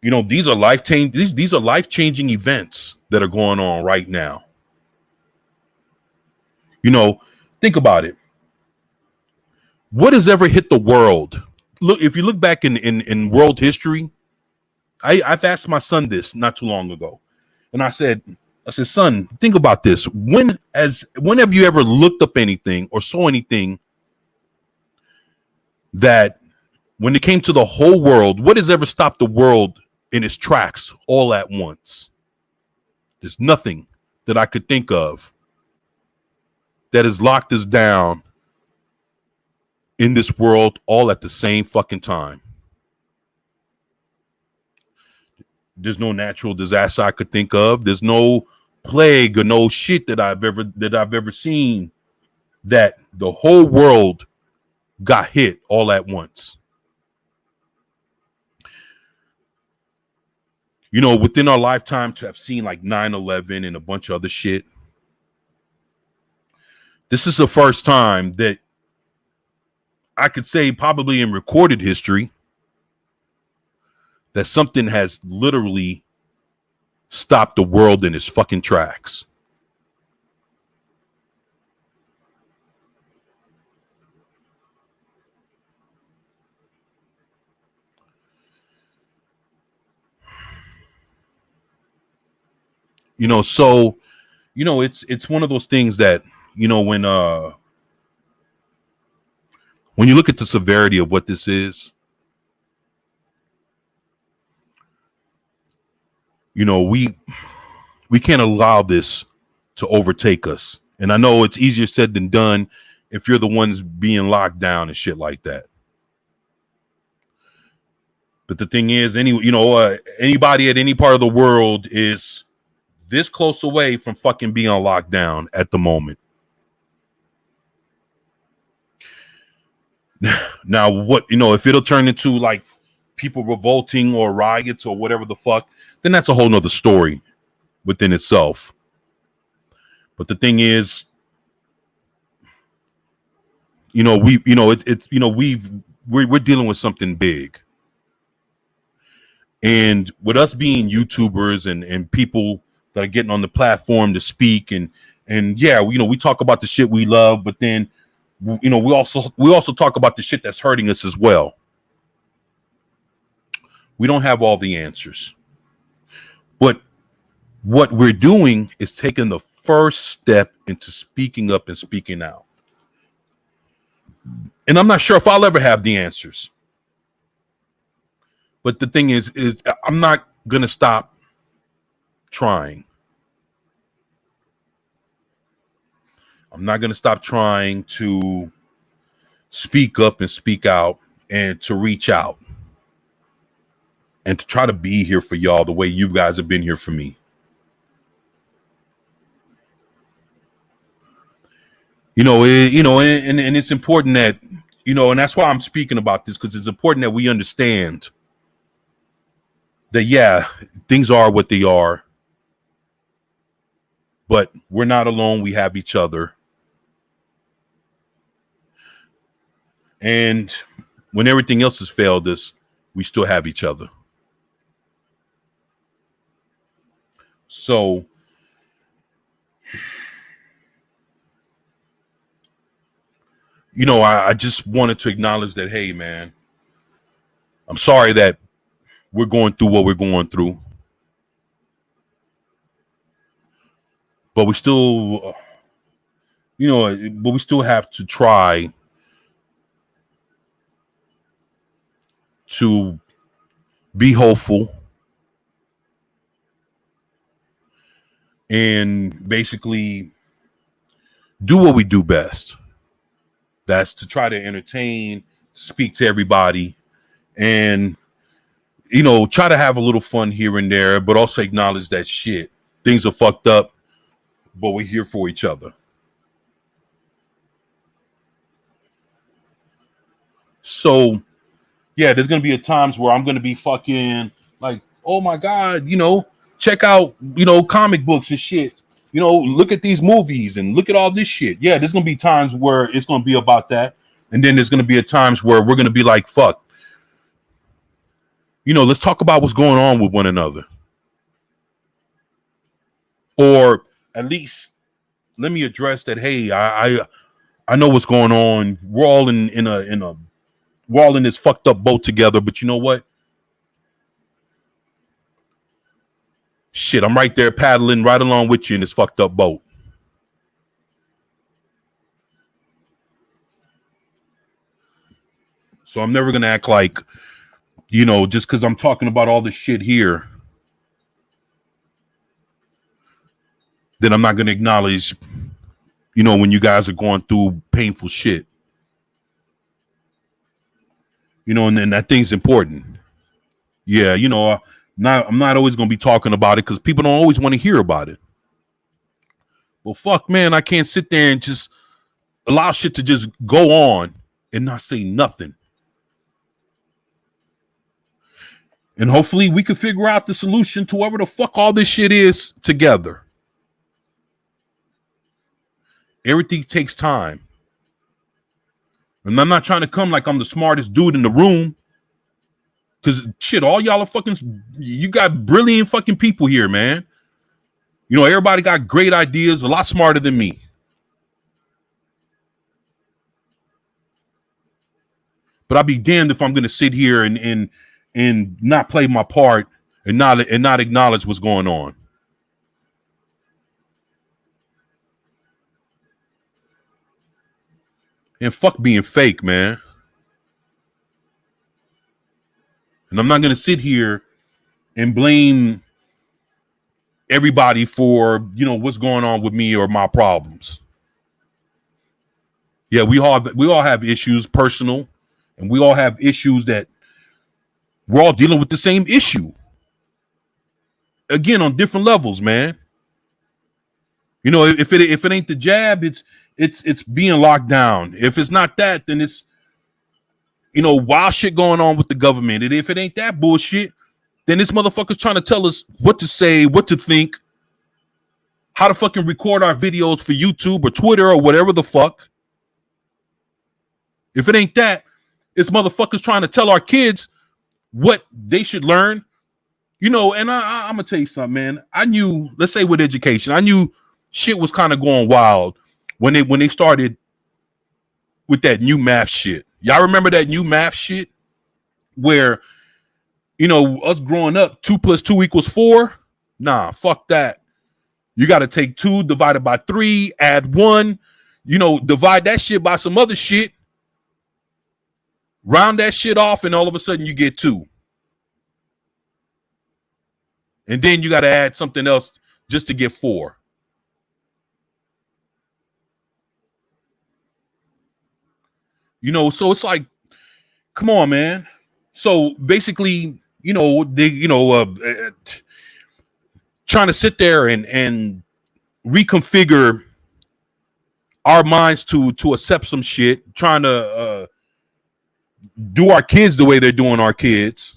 A: are these are life-changing events that are going on right now. Think about it. What has ever hit the world? Look, if you look back in world history, I've asked my son this not too long ago, and I said, son, think about this. When have you ever looked up anything or saw anything that when it came to the whole world, what has ever stopped the world in its tracks all at once? There's nothing that I could think of that has locked us down in this world all at the same fucking time. There's no natural disaster I could think of. There's no plague or no shit that I've ever seen that the whole world got hit all at once. Within our lifetime to have seen like 9/11 and a bunch of other shit. This is the first time that I could say, probably in recorded history, that something has literally stopped the world in its fucking tracks. So it's one of those things that when you look at the severity of what this is, we can't allow this to overtake us. And I know it's easier said than done if you're the ones being locked down and shit like that. But the thing is, anybody at any part of the world is this close away from fucking being locked down at the moment. Now, what, if it'll turn into like people revolting or riots or whatever the fuck, then that's a whole nother story within itself. But the thing is, we're dealing with something big. And with us being YouTubers and people that are getting on the platform to speak and yeah, we talk about the shit we love, but then we also talk about the shit that's hurting us as well. We don't have all the answers. But what we're doing is taking the first step into speaking up and speaking out. And I'm not sure if I'll ever have the answers. But the thing is I'm not going to stop trying. I'm not going to stop trying to speak up and speak out and to reach out and to try to be here for y'all the way you guys have been here for me. And it's important that, and that's why I'm speaking about this, because it's important that we understand that, yeah, things are what they are, but we're not alone. We have each other. And when everything else has failed us, we still have each other. So, I just wanted to acknowledge that, hey, man, I'm sorry that we're going through what we're going through. But we still, but we still have to try to be hopeful and basically do what we do best. That's to try to entertain, speak to everybody, and try to have a little fun here and there, but also acknowledge that shit, things are fucked up, but we're here for each other. So, yeah, there's going to be times where I'm going to be fucking like, oh my God, check out, comic books and shit. Look at these movies and look at all this shit. Yeah, there's going to be times where it's going to be about that. And then there's going to be times where we're going to be like, fuck. Let's talk about what's going on with one another. Or at least let me address that. Hey, I know what's going on. We're all we're all in this fucked up boat together. But you know what? Shit, I'm right there paddling right along with you in this fucked up boat. So I'm never gonna act like, just because I'm talking about all this shit here, then I'm not gonna acknowledge, when you guys are going through painful shit. And then that thing's important. Yeah, I'm not always gonna be talking about it because people don't always want to hear about it. Well, fuck, man, I can't sit there and just allow shit to just go on and not say nothing. And hopefully we can figure out the solution to whatever the fuck all this shit is together. Everything takes time. And I'm not trying to come like I'm the smartest dude in the room. Because shit, all y'all are fucking, you got brilliant fucking people here, man. Everybody got great ideas, a lot smarter than me. But I'll be damned if I'm going to sit here and not play my part and not acknowledge what's going on. And fuck being fake, man. And I'm not going to sit here and blame everybody for, what's going on with me or my problems. Yeah, we all have issues, personal, and we all have issues that we're all dealing with the same issue. Again, on different levels, man. If it ain't the jab, it's being locked down. If it's not that, then it's wild shit going on with the government. And if it ain't that bullshit, then this motherfucker's trying to tell us what to say, what to think, how to fucking record our videos for YouTube or Twitter or whatever the fuck. If it ain't that, it's motherfuckers trying to tell our kids what they should learn. And I'm gonna tell you something, man. I knew, let's say with education, I knew shit was kind of going wild when they started with that new math shit. Y'all remember that new math shit where, us growing up, 2 + 2 = 4? Nah, fuck that. You got to take 2 divided by 3, add 1, divide that shit by some other shit, round that shit off, and all of a sudden you get 2. And then you got to add something else just to get 4. So it's like, come on, man. So basically, trying to sit there and reconfigure our minds to accept some shit, trying to do our kids the way they're doing our kids.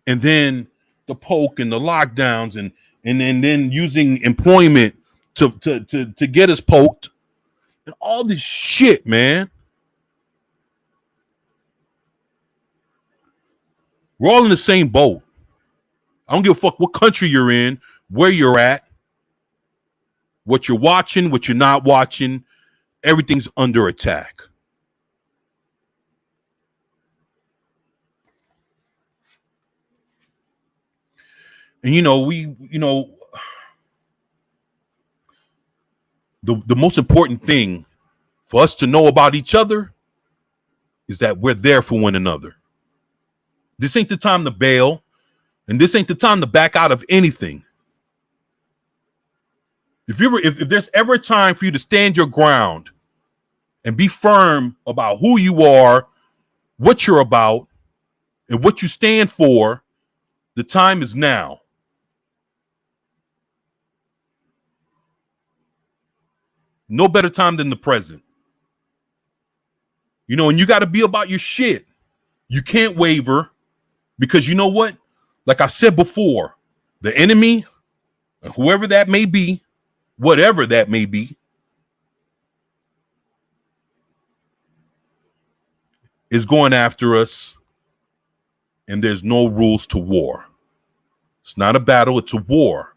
A: And then the poke and the lockdowns and then using employment to get us poked. And all this shit, man. We're all in the same boat. I don't give a fuck what country you're in, where you're at, what you're watching, what you're not watching. Everything's under attack. And the most important thing for us to know about each other is that we're there for one another. This ain't the time to bail. And this ain't the time to back out of anything. If there's ever a time for you to stand your ground and be firm about who you are, what you're about, and what you stand for, the time is now. No better time than the present. You know, and you got to be about your shit. You can't waver because you know what? Like I said before, the enemy, whoever that may be, whatever that may be, is going after us, and there's no rules to war. It's not a battle, it's a war.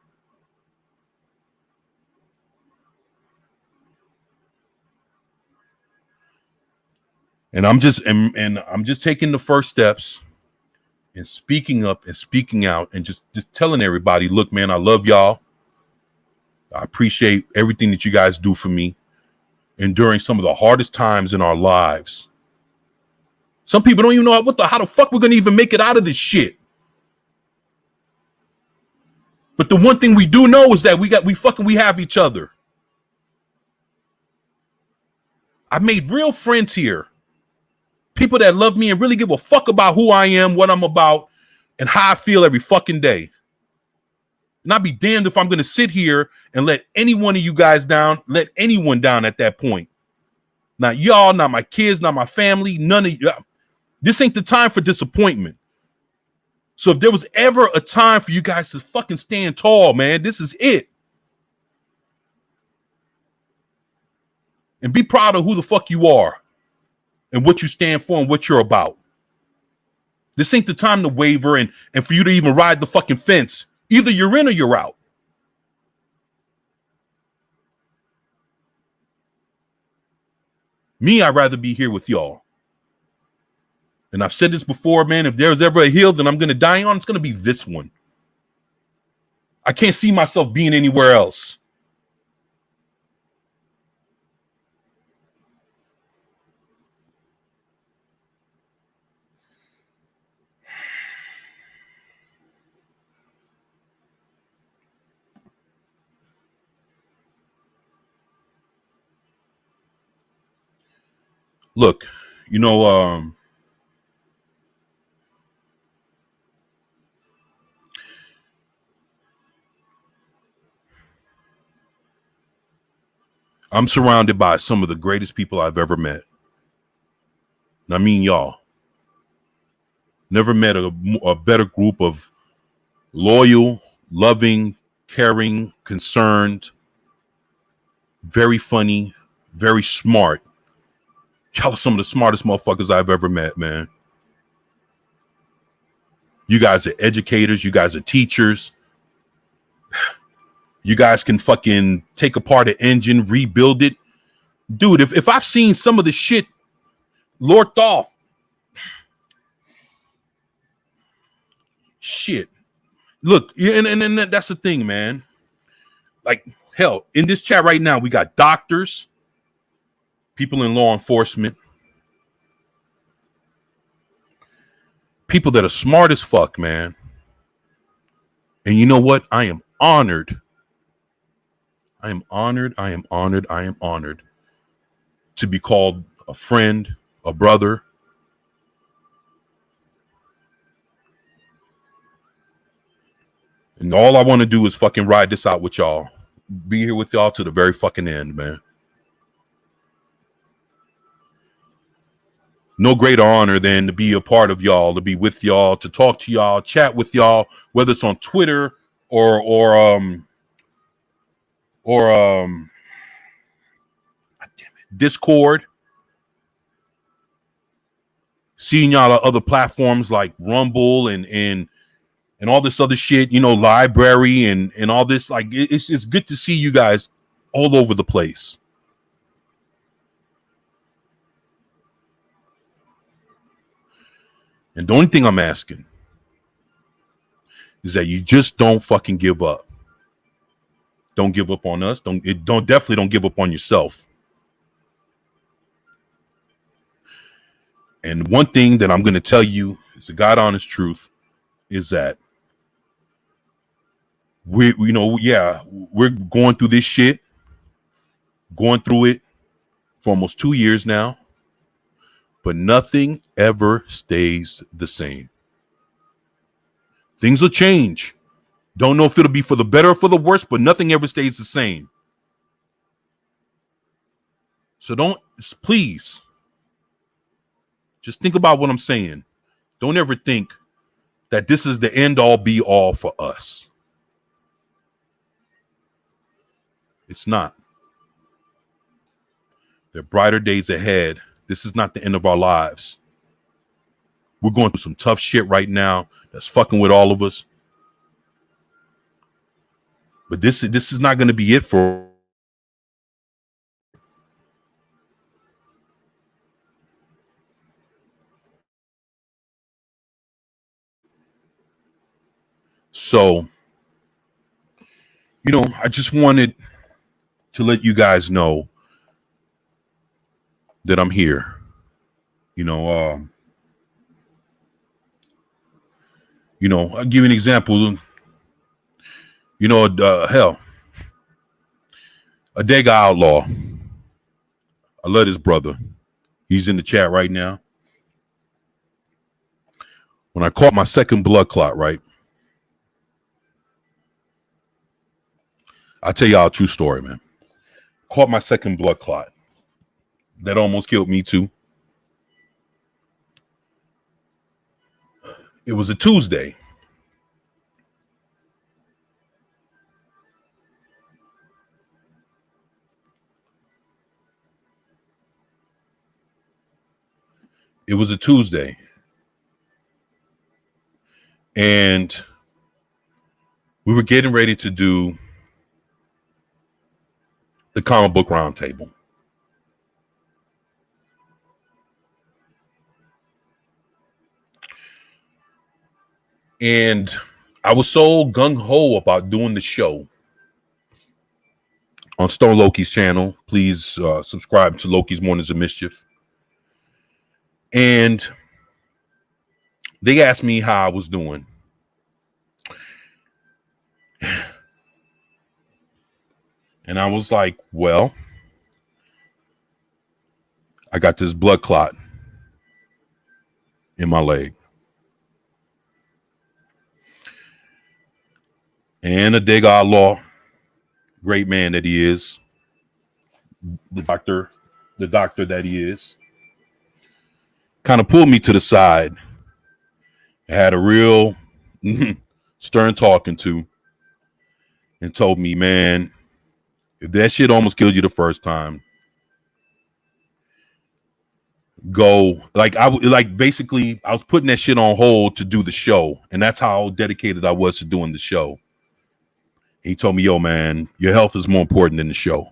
A: And I'm just taking the first steps and speaking up and speaking out and just telling everybody, look, man, I love y'all. I appreciate everything that you guys do for me. And during some of the hardest times in our lives, some people don't even know how the fuck we're going to even make it out of this shit. But the one thing we do know is that we have each other. I've made real friends here. People that love me and really give a fuck about who I am, what I'm about, and how I feel every fucking day. And I'd be damned if I'm going to sit here and let any one of you guys down, let anyone down at that point. Not y'all, not my kids, not my family, none of you. This ain't the time for disappointment. So if there was ever a time for you guys to fucking stand tall, man, this is it. And be proud of who the fuck you are and what you stand for and what you're about. This ain't the time to waver and for you to even ride the fucking fence. Either you're in or you're out. Me, I'd rather be here with y'all. And I've said this before, man, if there's ever a hill that I'm going to die on, it's going to be this one. I can't see myself being anywhere else. Look, you know, I'm surrounded by some of the greatest people I've ever met. And I mean, y'all. Never met a better group of loyal, loving, caring, concerned, very funny, very smart. Y'all are some of the smartest motherfuckers I've ever met, man. You guys are educators. You guys are teachers. You guys can fucking take apart an engine, rebuild it. Dude, if I've seen some of the shit Lord Thoth, shit. Look, and that's the thing, man. Like, hell, in this chat right now, we got doctors, people in law enforcement, people that are smart as fuck, man. And you know what? I am honored. I am honored. I am honored. I am honored to be called a friend, a brother. And all I want to do is fucking ride this out with y'all. Be here with y'all to the very fucking end, man. No greater honor than to be a part of y'all, to be with y'all, to talk to y'all, chat with y'all, whether it's on Twitter or Discord. Seeing y'all on other platforms like Rumble and all this other shit, you know, library and all this. Like, it's good to see you guys all over the place. And the only thing I'm asking is that you just don't fucking give up. Don't give up on us. Definitely don't give up on yourself. And one thing that I'm going to tell you is the God honest truth is that we're going through this shit, going through it for almost 2 years now, but nothing ever stays the same. Things will change. Don't know if it'll be for the better or for the worse, but nothing ever stays the same. So please, just think about what I'm saying. Don't ever think that this is the end all be all for us. It's not. There are brighter days ahead. This is not the end of our lives. We're going through some tough shit right now that's fucking with all of us. But this is not going to be it for. So, I just wanted to let you guys know that I'm here. I'll give you an example. Hell, Adega Outlaw. I love his brother. He's in the chat right now. When I caught my second blood clot, right? I'll tell y'all a true story, man. Caught my second blood clot. That almost killed me too. It was a Tuesday. It was a Tuesday. And we were getting ready to do the comic book roundtable. And I was so gung-ho about doing the show on Stone Loki's channel. Please subscribe to Loki's Mornings of Mischief. And they asked me how I was doing. And I was like, well, I got this blood clot in my leg. And Adega Outlaw, great man that he is, the doctor that he is, kind of pulled me to the side. I had a real stern talking to and told me, man, if that shit almost killed you the first time, go. Basically, I was putting that shit on hold to do the show. And that's how dedicated I was to doing the show. He told me, yo, man, your health is more important than the show.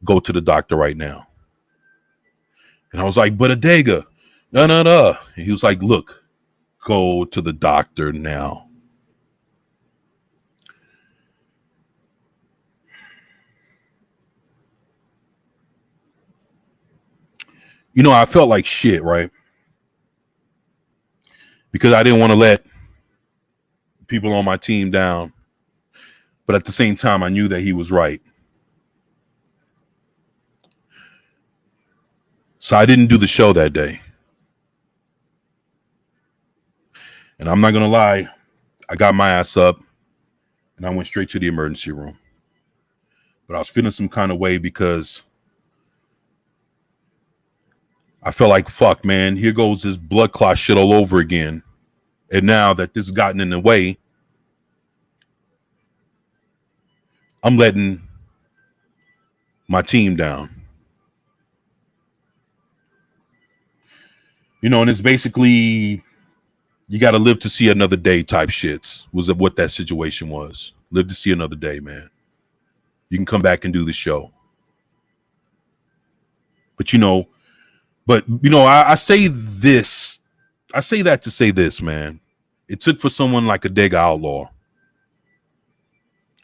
A: Go to the doctor right now. And I was like, but Adega, no. And he was like, look, go to the doctor now. I felt like shit, right? Because I didn't want to let people on my team down. But at the same time, I knew that he was right. So I didn't do the show that day. And I'm not going to lie, I got my ass up and I went straight to the emergency room. But I was feeling some kind of way because I felt like, fuck, man, here goes this blood clot shit all over again. And now that this has gotten in the way, I'm letting my team down. And it's basically, you got to live to see another day type shits was what that situation was. Live to see another day, man. You can come back and do the show. But, I say this. I say that to say this, man. It took for someone like Adega Outlaw.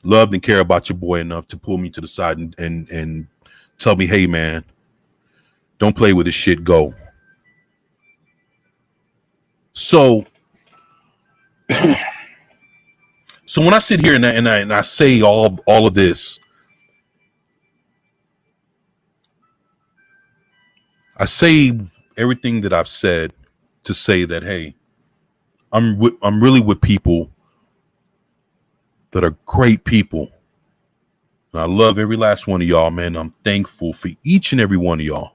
A: Loved and care about your boy enough to pull me to the side and tell me, hey, man, don't play with this shit, go. So So when I sit here and I say all of this, I say everything that I've said to say that, hey, I'm really with people that are great people. And I love every last one of y'all, man. I'm thankful for each and every one of y'all.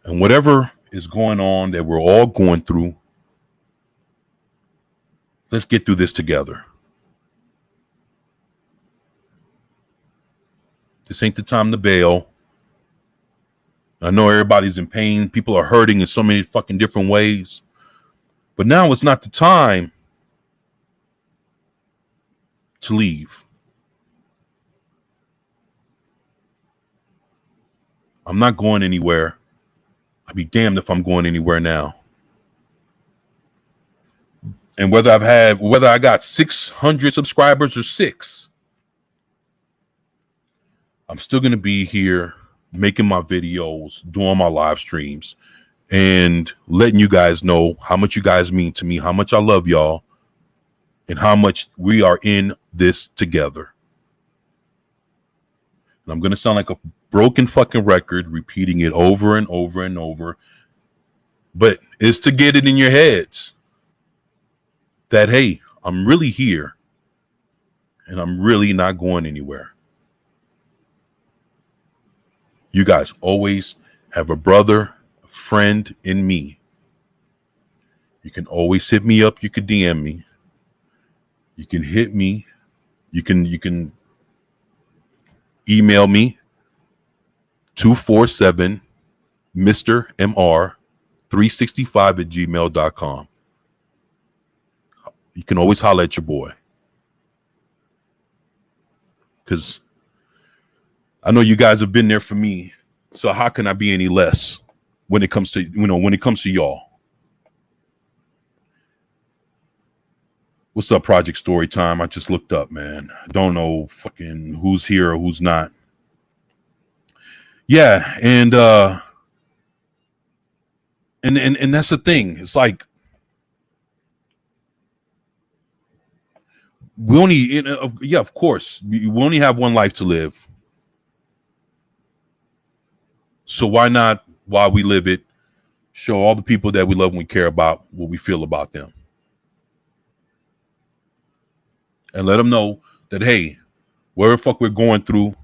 A: And whatever is going on that we're all going through, let's get through this together. This ain't the time to bail. I know everybody's in pain. People are hurting in so many fucking different ways. But now it's not the time to leave. I'm not going anywhere. I'd be damned if I'm going anywhere now. And whether I got 600 subscribers or 6, I'm still going to be here making my videos, doing my live streams, and letting you guys know how much you guys mean to me, how much I love y'all, and how much we are in this together. And I'm going to sound like a broken fucking record, repeating it over and over and over. But it's to get it in your heads that, hey, I'm really here and I'm really not going anywhere. You guys always have a brother, a friend in me. You can always hit me up. You can DM me. You can hit me. You can email me. 247 Mr. MR 365 at gmail.com. You can always holler at your boy. Because I know you guys have been there for me. So how can I be any less when it comes to, when it comes to y'all? What's up, Project Story Time? I just looked up, man. I don't know fucking who's here or who's not. Yeah, and that's the thing. It's like we only, of course, we only have one life to live. So why not, while we live it, show all the people that we love and we care about what we feel about them, and let them know that, hey, whatever the fuck we're going through,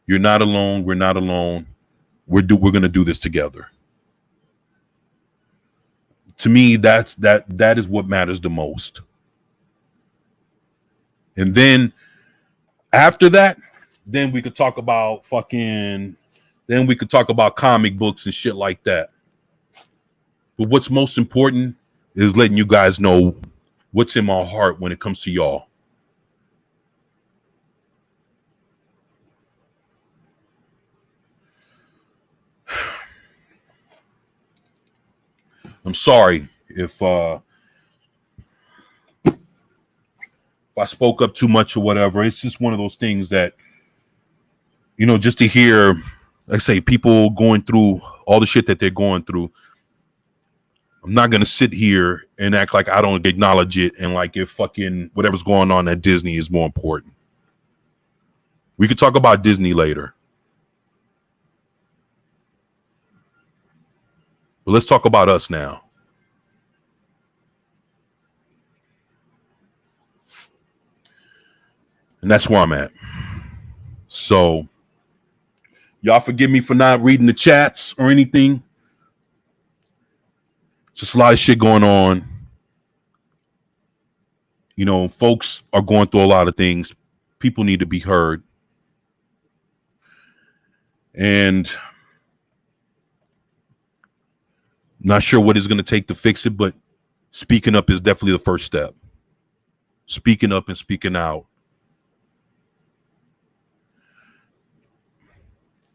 A: you're not alone. We're not alone. We're gonna do this together. To me, that is what matters the most. And then after that, then we could talk about comic books and shit like that. But what's most important is letting you guys know what's in my heart when it comes to y'all. I'm sorry if I spoke up too much or whatever. It's just one of those things that, just to hear, like I say, people going through all the shit that they're going through. I'm not going to sit here and act like I don't acknowledge it and like if fucking whatever's going on at Disney is more important. We could talk about Disney later. But let's talk about us now. And that's where I'm at. So y'all forgive me for not reading the chats or anything. Just a lot of shit going on. Folks are going through a lot of things. People need to be heard. And not sure what it's going to take to fix it, but speaking up is definitely the first step. Speaking up and speaking out.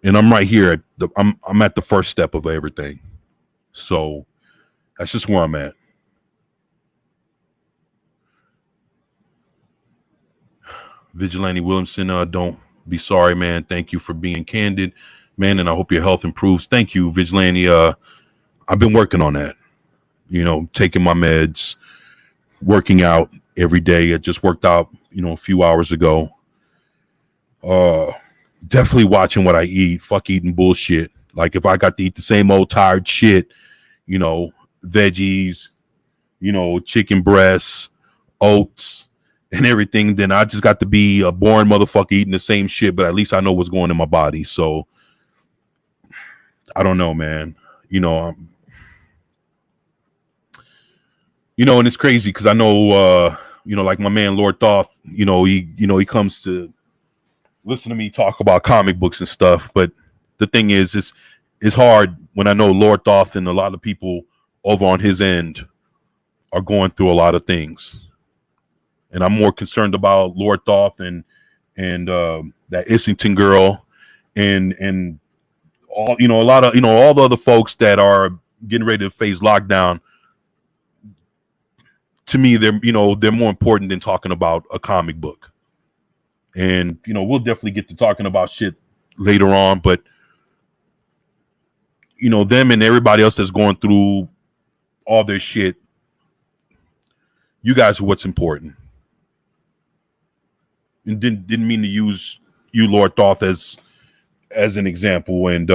A: And I'm right here. I'm at the first step of everything. So that's just where I'm at. Vigilante Williamson, don't be sorry, man. Thank you for being candid, man. And I hope your health improves. Thank you, Vigilante. I've been working on that. Taking my meds, working out, every day. It just worked out, a few hours ago. Definitely watching what I eat. Fuck eating bullshit. Like if I got to eat the same old tired shit, veggies, chicken breasts, oats, and everything, then I just got to be a boring motherfucker eating the same shit, but at least I know what's going in my body. So I don't know, man. And it's crazy because I know, like my man Lord Thoth, he comes to listen to me talk about comic books and stuff. But the thing is, it's hard when I know Lord Thoth and a lot of people over on his end are going through a lot of things, and I'm more concerned about Lord Thoth and that Islington girl and all a lot of all the other folks that are getting ready to face lockdown. To me, they're more important than talking about a comic book. And we'll definitely get to talking about shit later on, but them and everybody else that's going through all their shit, you guys are what's important. And didn't mean to use you, Lord Thoth, as an example. And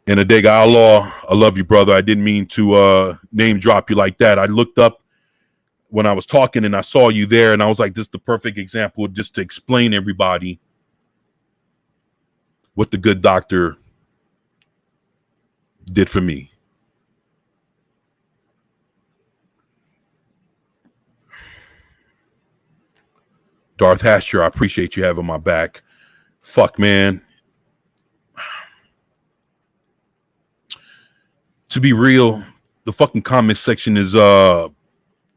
A: Adega Allah, I love you, brother. I didn't mean to name drop you like that. I looked up when I was talking and I saw you there, and I was like, this is the perfect example just to explain everybody what the good doctor did for me. Darth Hasher, I appreciate you having my back. Fuck, man. To be real, the fucking comment section is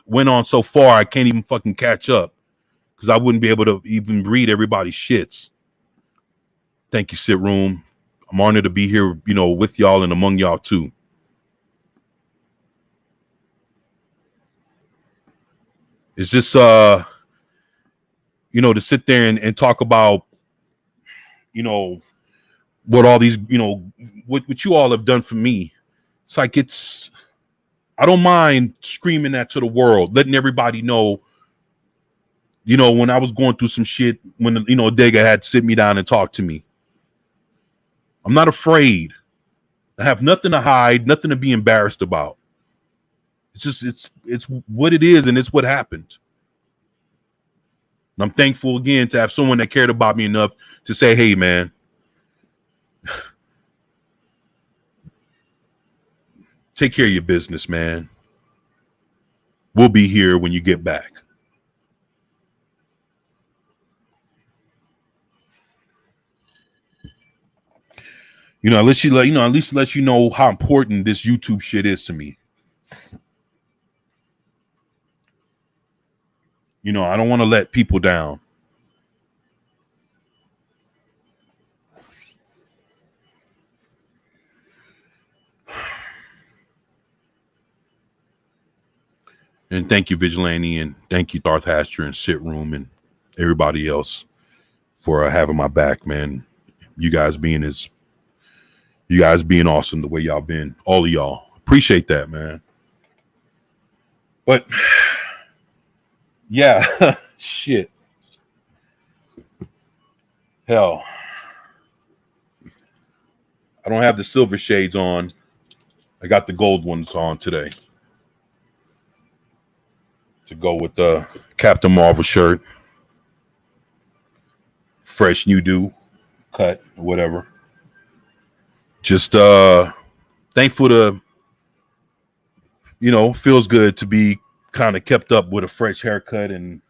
A: went on so far I can't even fucking catch up because I wouldn't be able to even read everybody's shits. Thank you, Sit Room. I'm honored to be here, with y'all and among y'all too. It's just to sit there and talk about what all these what you all have done for me. It's like I don't mind screaming that to the world, letting everybody know, when I was going through some shit, when, Adega had to sit me down and talk to me. I'm not afraid. I have nothing to hide, nothing to be embarrassed about. It's just, it's what it is, and it's what happened. And I'm thankful again to have someone that cared about me enough to say, hey, man, take care of your business, man. We'll be here when you get back. At least let you know how important this YouTube shit is to me. I don't want to let people down. And thank you, Vigilante, and thank you, Darth Hasher and Sit Room and everybody else for having my back, man. You guys being awesome the way y'all been. All of y'all. Appreciate that, man. But yeah, shit. Hell. I don't have the silver shades on. I got the gold ones on today. To go with the Captain Marvel shirt. Fresh new do cut, whatever. Just thankful to, feels good to be kind of kept up with a fresh haircut. And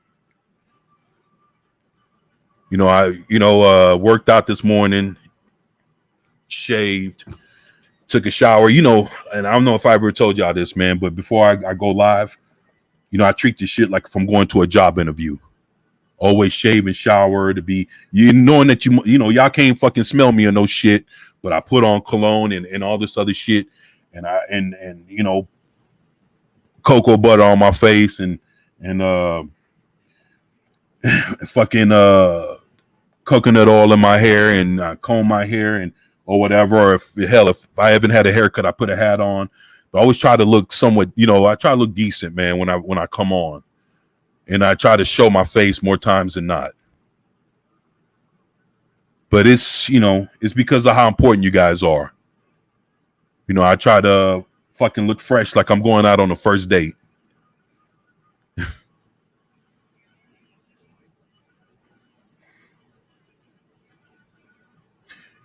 A: I worked out this morning, shaved, took a shower, and I don't know if I ever told y'all this, man, but before I go live, I treat this shit like if I'm going to a job interview. Always shave and shower to be, knowing that y'all can't fucking smell me or no shit, but I put on cologne and all this other shit, and cocoa butter on my face and fucking coconut oil in my hair and comb my hair or whatever. Or if I haven't had a haircut, I put a hat on. But I always try to look somewhat, I try to look decent, man, when I come on. And I try to show my face more times than not. But it's because of how important you guys are. I try to fucking look fresh like I'm going out on a first date.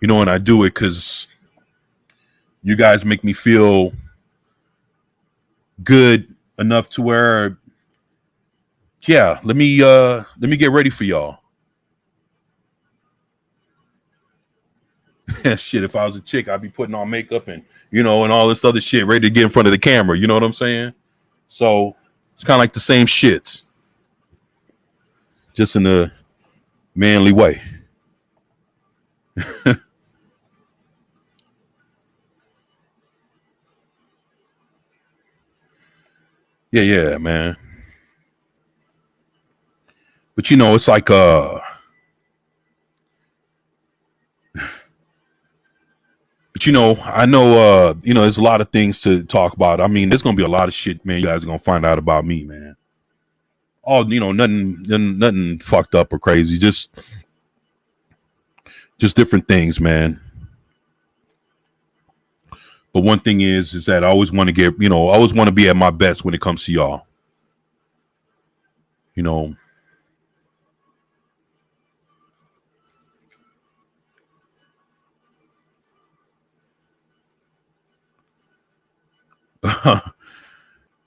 A: And I do it because you guys make me feel good enough to where, yeah, let me get ready for y'all. Shit, if I was a chick, I'd be putting on makeup and and all this other shit, ready to get in front of the camera. You know what I'm saying? So it's kind of like the same shits, just in a manly way. Yeah, man. But it's like but I know there's a lot of things to talk about. I mean, there's gonna be a lot of shit, man. You guys are gonna find out about me, man. Oh, nothing fucked up or crazy. Just different things, man. But one thing is that I always want to get, I always want to be at my best when it comes to y'all.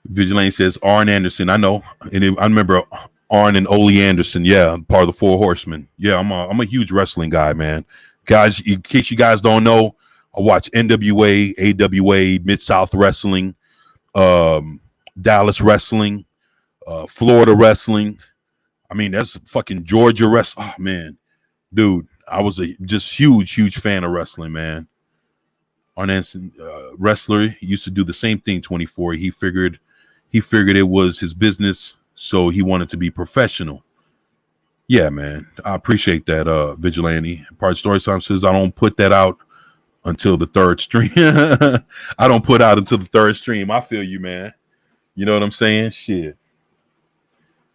A: Vigilante says Arn Anderson. I know, and I remember Arn and Ole Anderson. Yeah, part of the Four Horsemen. Yeah, I'm a huge wrestling guy, man. Guys, in case you guys don't know, I watch NWA, AWA, Mid South Wrestling, Dallas Wrestling, Florida Wrestling. I mean, that's fucking Georgia wrestling. Oh man, dude, I was a just huge fan of wrestling, man. Arn Anderson, wrestler, he used to do the same thing. 24. He figured it was his business, so he wanted to be professional. Yeah, man, I appreciate that, Vigilante. Part of Story Time says I don't put that out until the third stream. I don't put out until the third stream. I feel you, man. You know what I'm saying? Shit.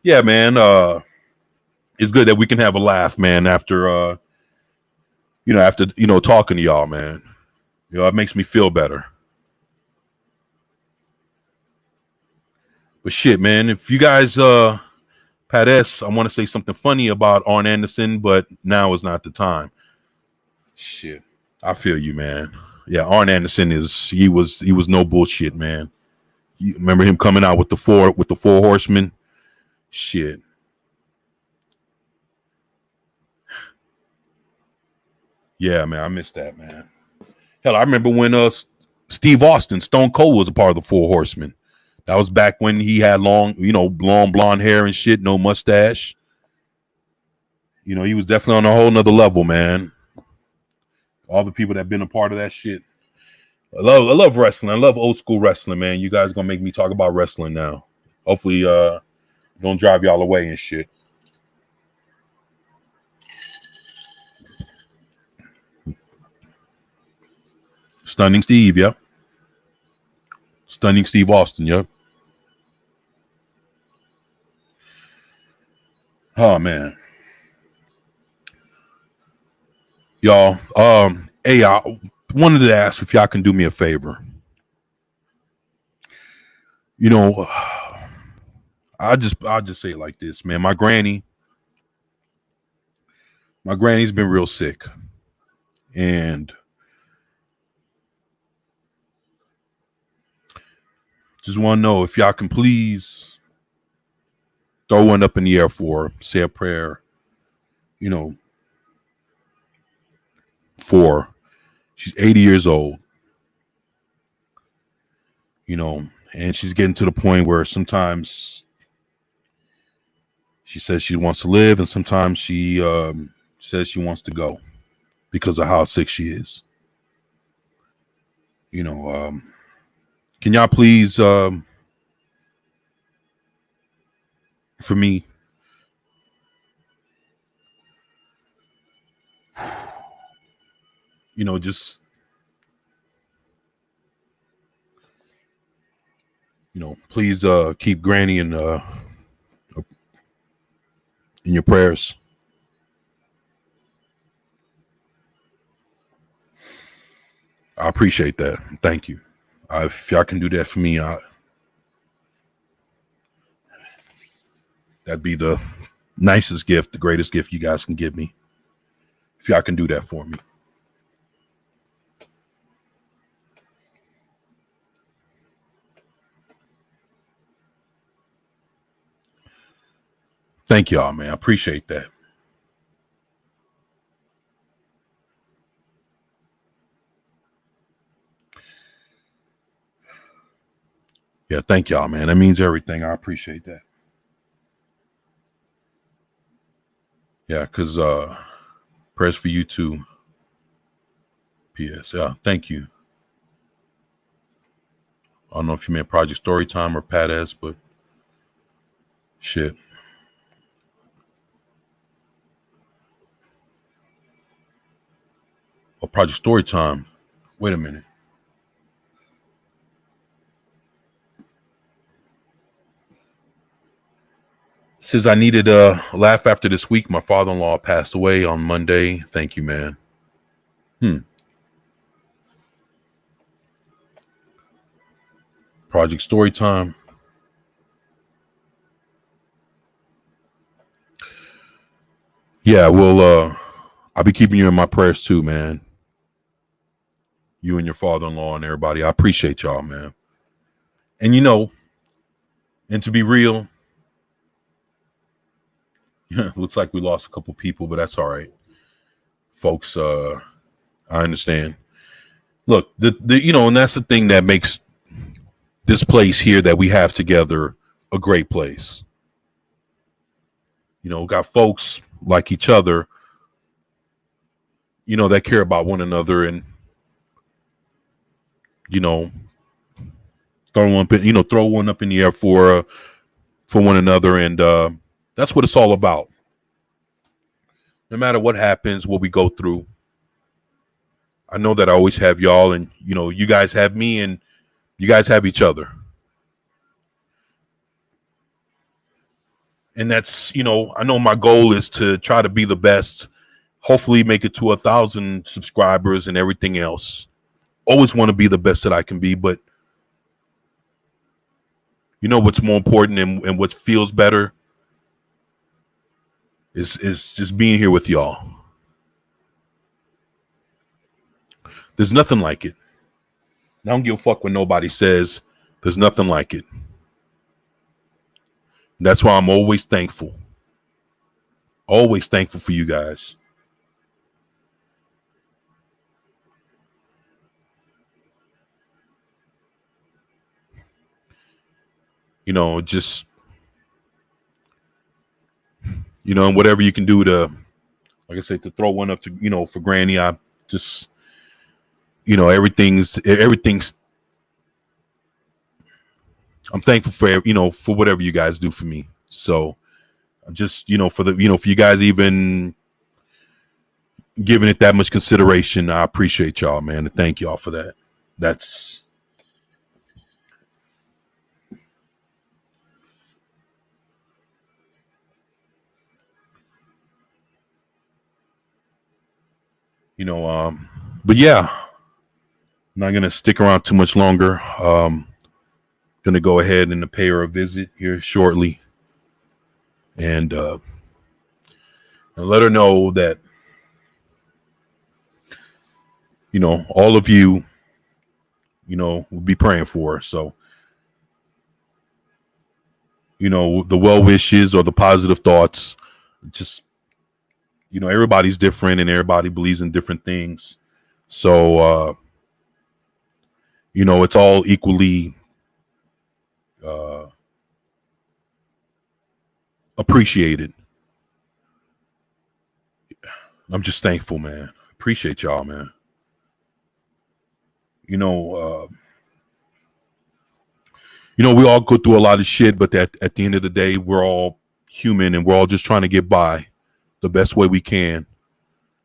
A: Yeah, man. It's good that we can have a laugh, man, after talking to y'all, man. It makes me feel better. But shit, man, if you guys Pat S, I want to say something funny about Arn Anderson, but now is not the time. Shit. I feel you, man. Yeah, Arn Anderson he was no bullshit, man. You remember him coming out with the four horsemen? Shit. Yeah, man, I missed that, man. Hell, I remember when Steve Austin, Stone Cold, was a part of the Four Horsemen. That was back when he had long blonde hair and shit, no mustache. He was definitely on a whole nother level, man. All the people that have been a part of that shit. I love wrestling. I love old school wrestling, man. You guys gonna make me talk about wrestling now. Hopefully, don't drive y'all away and shit. Stunning Steve, yep. Stunning Steve Austin, yep. Oh man. Y'all, hey, I wanted to ask if y'all can do me a favor. I'll just say it like this, man. My granny's been real sick. And just want to know if y'all can please throw one up in the air for her, say a prayer, for her. She's 80 years old, and she's getting to the point where sometimes she says she wants to live and sometimes she says she wants to go because of how sick she is. Can y'all please, for me, just Please keep Granny in your prayers. I appreciate that. Thank you. If y'all can do that for me, that'd be the nicest gift, the greatest gift you guys can give me. If y'all can do that for me. Thank y'all, man. I appreciate that. Yeah, thank y'all, man. That means everything. I appreciate that. Yeah, because prayers for you too. P.S. Yeah, thank you. I don't know if you meant Project Storytime or Pat S, but shit. Oh, Project Storytime. Wait a minute. Says I needed a laugh after this week. My father-in-law passed away on Monday. Thank you, man. Project Storytime. Yeah, well, I'll be keeping you in my prayers too, man. You and your father-in-law and everybody. I appreciate y'all, man. And and to be real, looks like we lost a couple people, but that's all right. Folks, I understand. Look, and that's the thing that makes this place here that we have together a great place. Got folks like each other, that care about one another and, throw one up in the air for one another. And that's what it's all about. No matter what happens, what we go through. I know that I always have y'all and, you guys have me and you guys have each other. And that's, I know my goal is to try to be the best, hopefully make it to 1,000 subscribers and everything else. Always want to be the best that I can be, but what's more important and what feels better is just being here with y'all. There's nothing like it. I don't give a fuck when nobody says there's nothing like it. That's why I'm always thankful. Always thankful for you guys. Just, and whatever you can do to, like I said, to throw one up to, for Granny. I just, everything's, I'm thankful for, for whatever you guys do for me. So just, for you guys even giving it that much consideration, I appreciate y'all, man. And thank y'all for that. That's, but yeah, I'm not going to stick around too much longer. Going to go ahead and pay her a visit here shortly. And let her know that, all of you, will be praying for her. So, the well wishes or the positive thoughts, just, everybody's different and everybody believes in different things. So, it's all equally appreciated. I'm just thankful, man. Appreciate y'all, man. We all go through a lot of shit, but at the end of the day, we're all human and we're all just trying to get by the best way we can.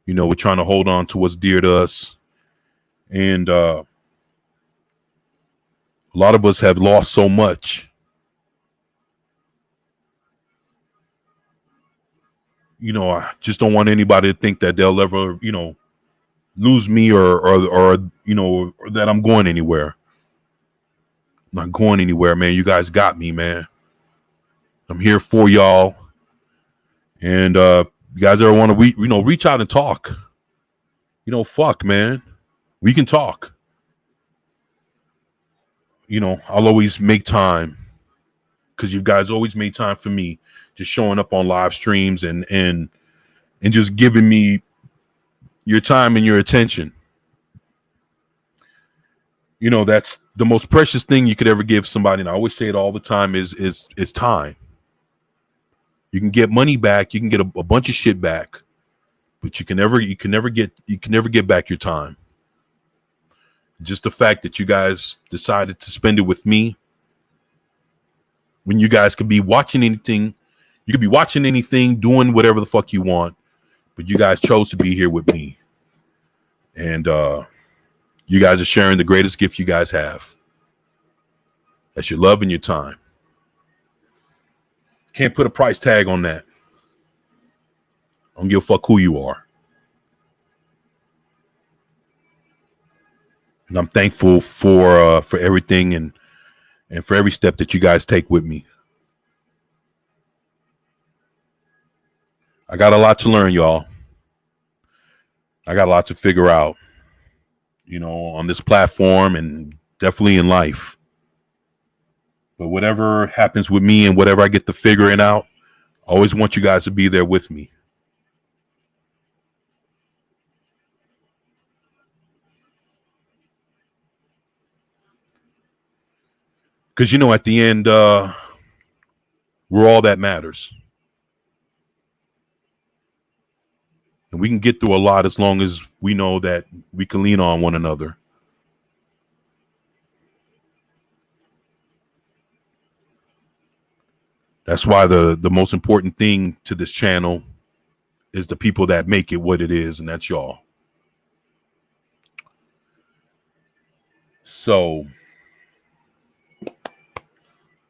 A: We're trying to hold on to what's dear to us. And A lot of us have lost so much. I just don't want anybody to think that they'll ever, lose me or that I'm going anywhere. I'm not going anywhere, man. You guys got me, man. I'm here for y'all. And you guys ever want to reach out and talk? Fuck, man. We can talk. I'll always make time because you guys always made time for me, just showing up on live streams and just giving me your time and your attention. That's the most precious thing you could ever give somebody. And I always say it all the time is time. You can get money back. You can get a bunch of shit back, but you can never get back your time. Just the fact that you guys decided to spend it with me when you guys could be watching anything. You could be watching anything, doing whatever the fuck you want, but you guys chose to be here with me. And you guys are sharing the greatest gift you guys have. That's your love and your time. Can't put a price tag on that. I don't give a fuck who you are. And I'm thankful for everything and for every step that you guys take with me. I got a lot to learn, y'all. I got a lot to figure out, on this platform and definitely in life. But whatever happens with me and whatever I get to figuring out, I always want you guys to be there with me. Because, at the end, we're all that matters. And we can get through a lot as long as we know that we can lean on one another. That's why the most important thing to this channel is the people that make it what it is, and that's y'all. So,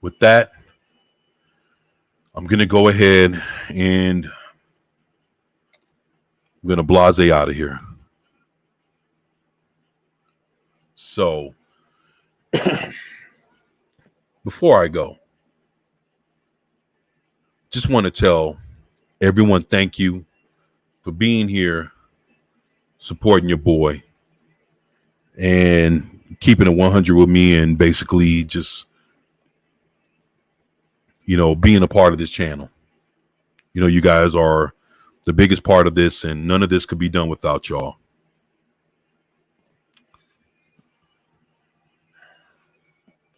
A: with that, I'm going to go ahead and I'm going to blase out of here. So, before I go, just want to tell everyone thank you for being here, supporting your boy, and keeping it 100 with me, and basically just, being a part of this channel. You guys are the biggest part of this, and none of this could be done without y'all.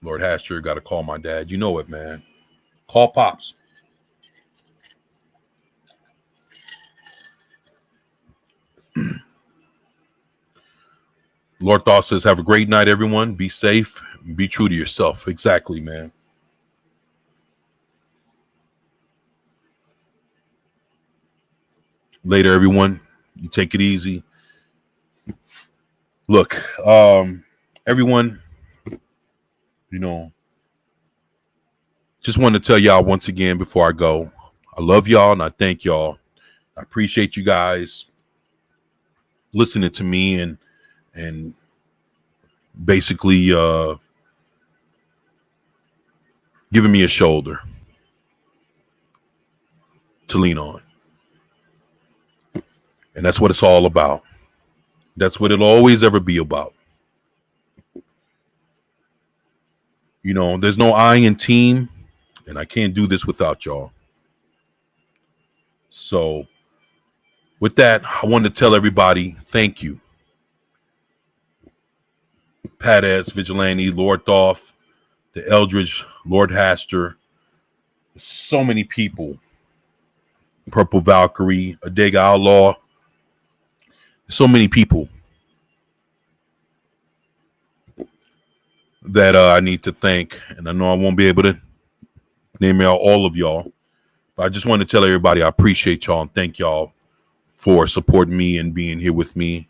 A: Lord Hasher, got to call my dad. You know it, man. Call Pops. Lord Thought says, have a great night, everyone. Be safe. Be true to yourself. Exactly, man. Later, everyone. You take it easy. Look, everyone, just want to tell y'all once again before I go, I love y'all and I thank y'all. I appreciate you guys listening to me and basically giving me a shoulder to lean on. And that's what it's all about. That's what it'll always ever be about. There's no I in team, and I can't do this without y'all. So with that, I want to tell everybody thank you. Patez, Vigilante, Lord Thoth, the Eldridge, Lord Haster, so many people. Purple Valkyrie, Adega Outlaw, so many people that I need to thank, and I know I won't be able to name out all of y'all, but I just want to tell everybody I appreciate y'all and thank y'all for supporting me and being here with me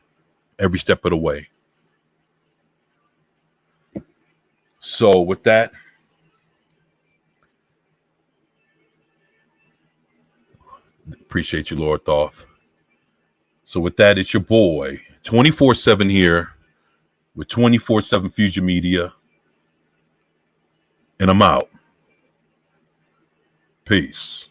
A: every step of the way. So with that, appreciate you, Lord Thoth. So with that, it's your boy 24/7 here with 24/7 Fusion Media, and I'm out. Peace.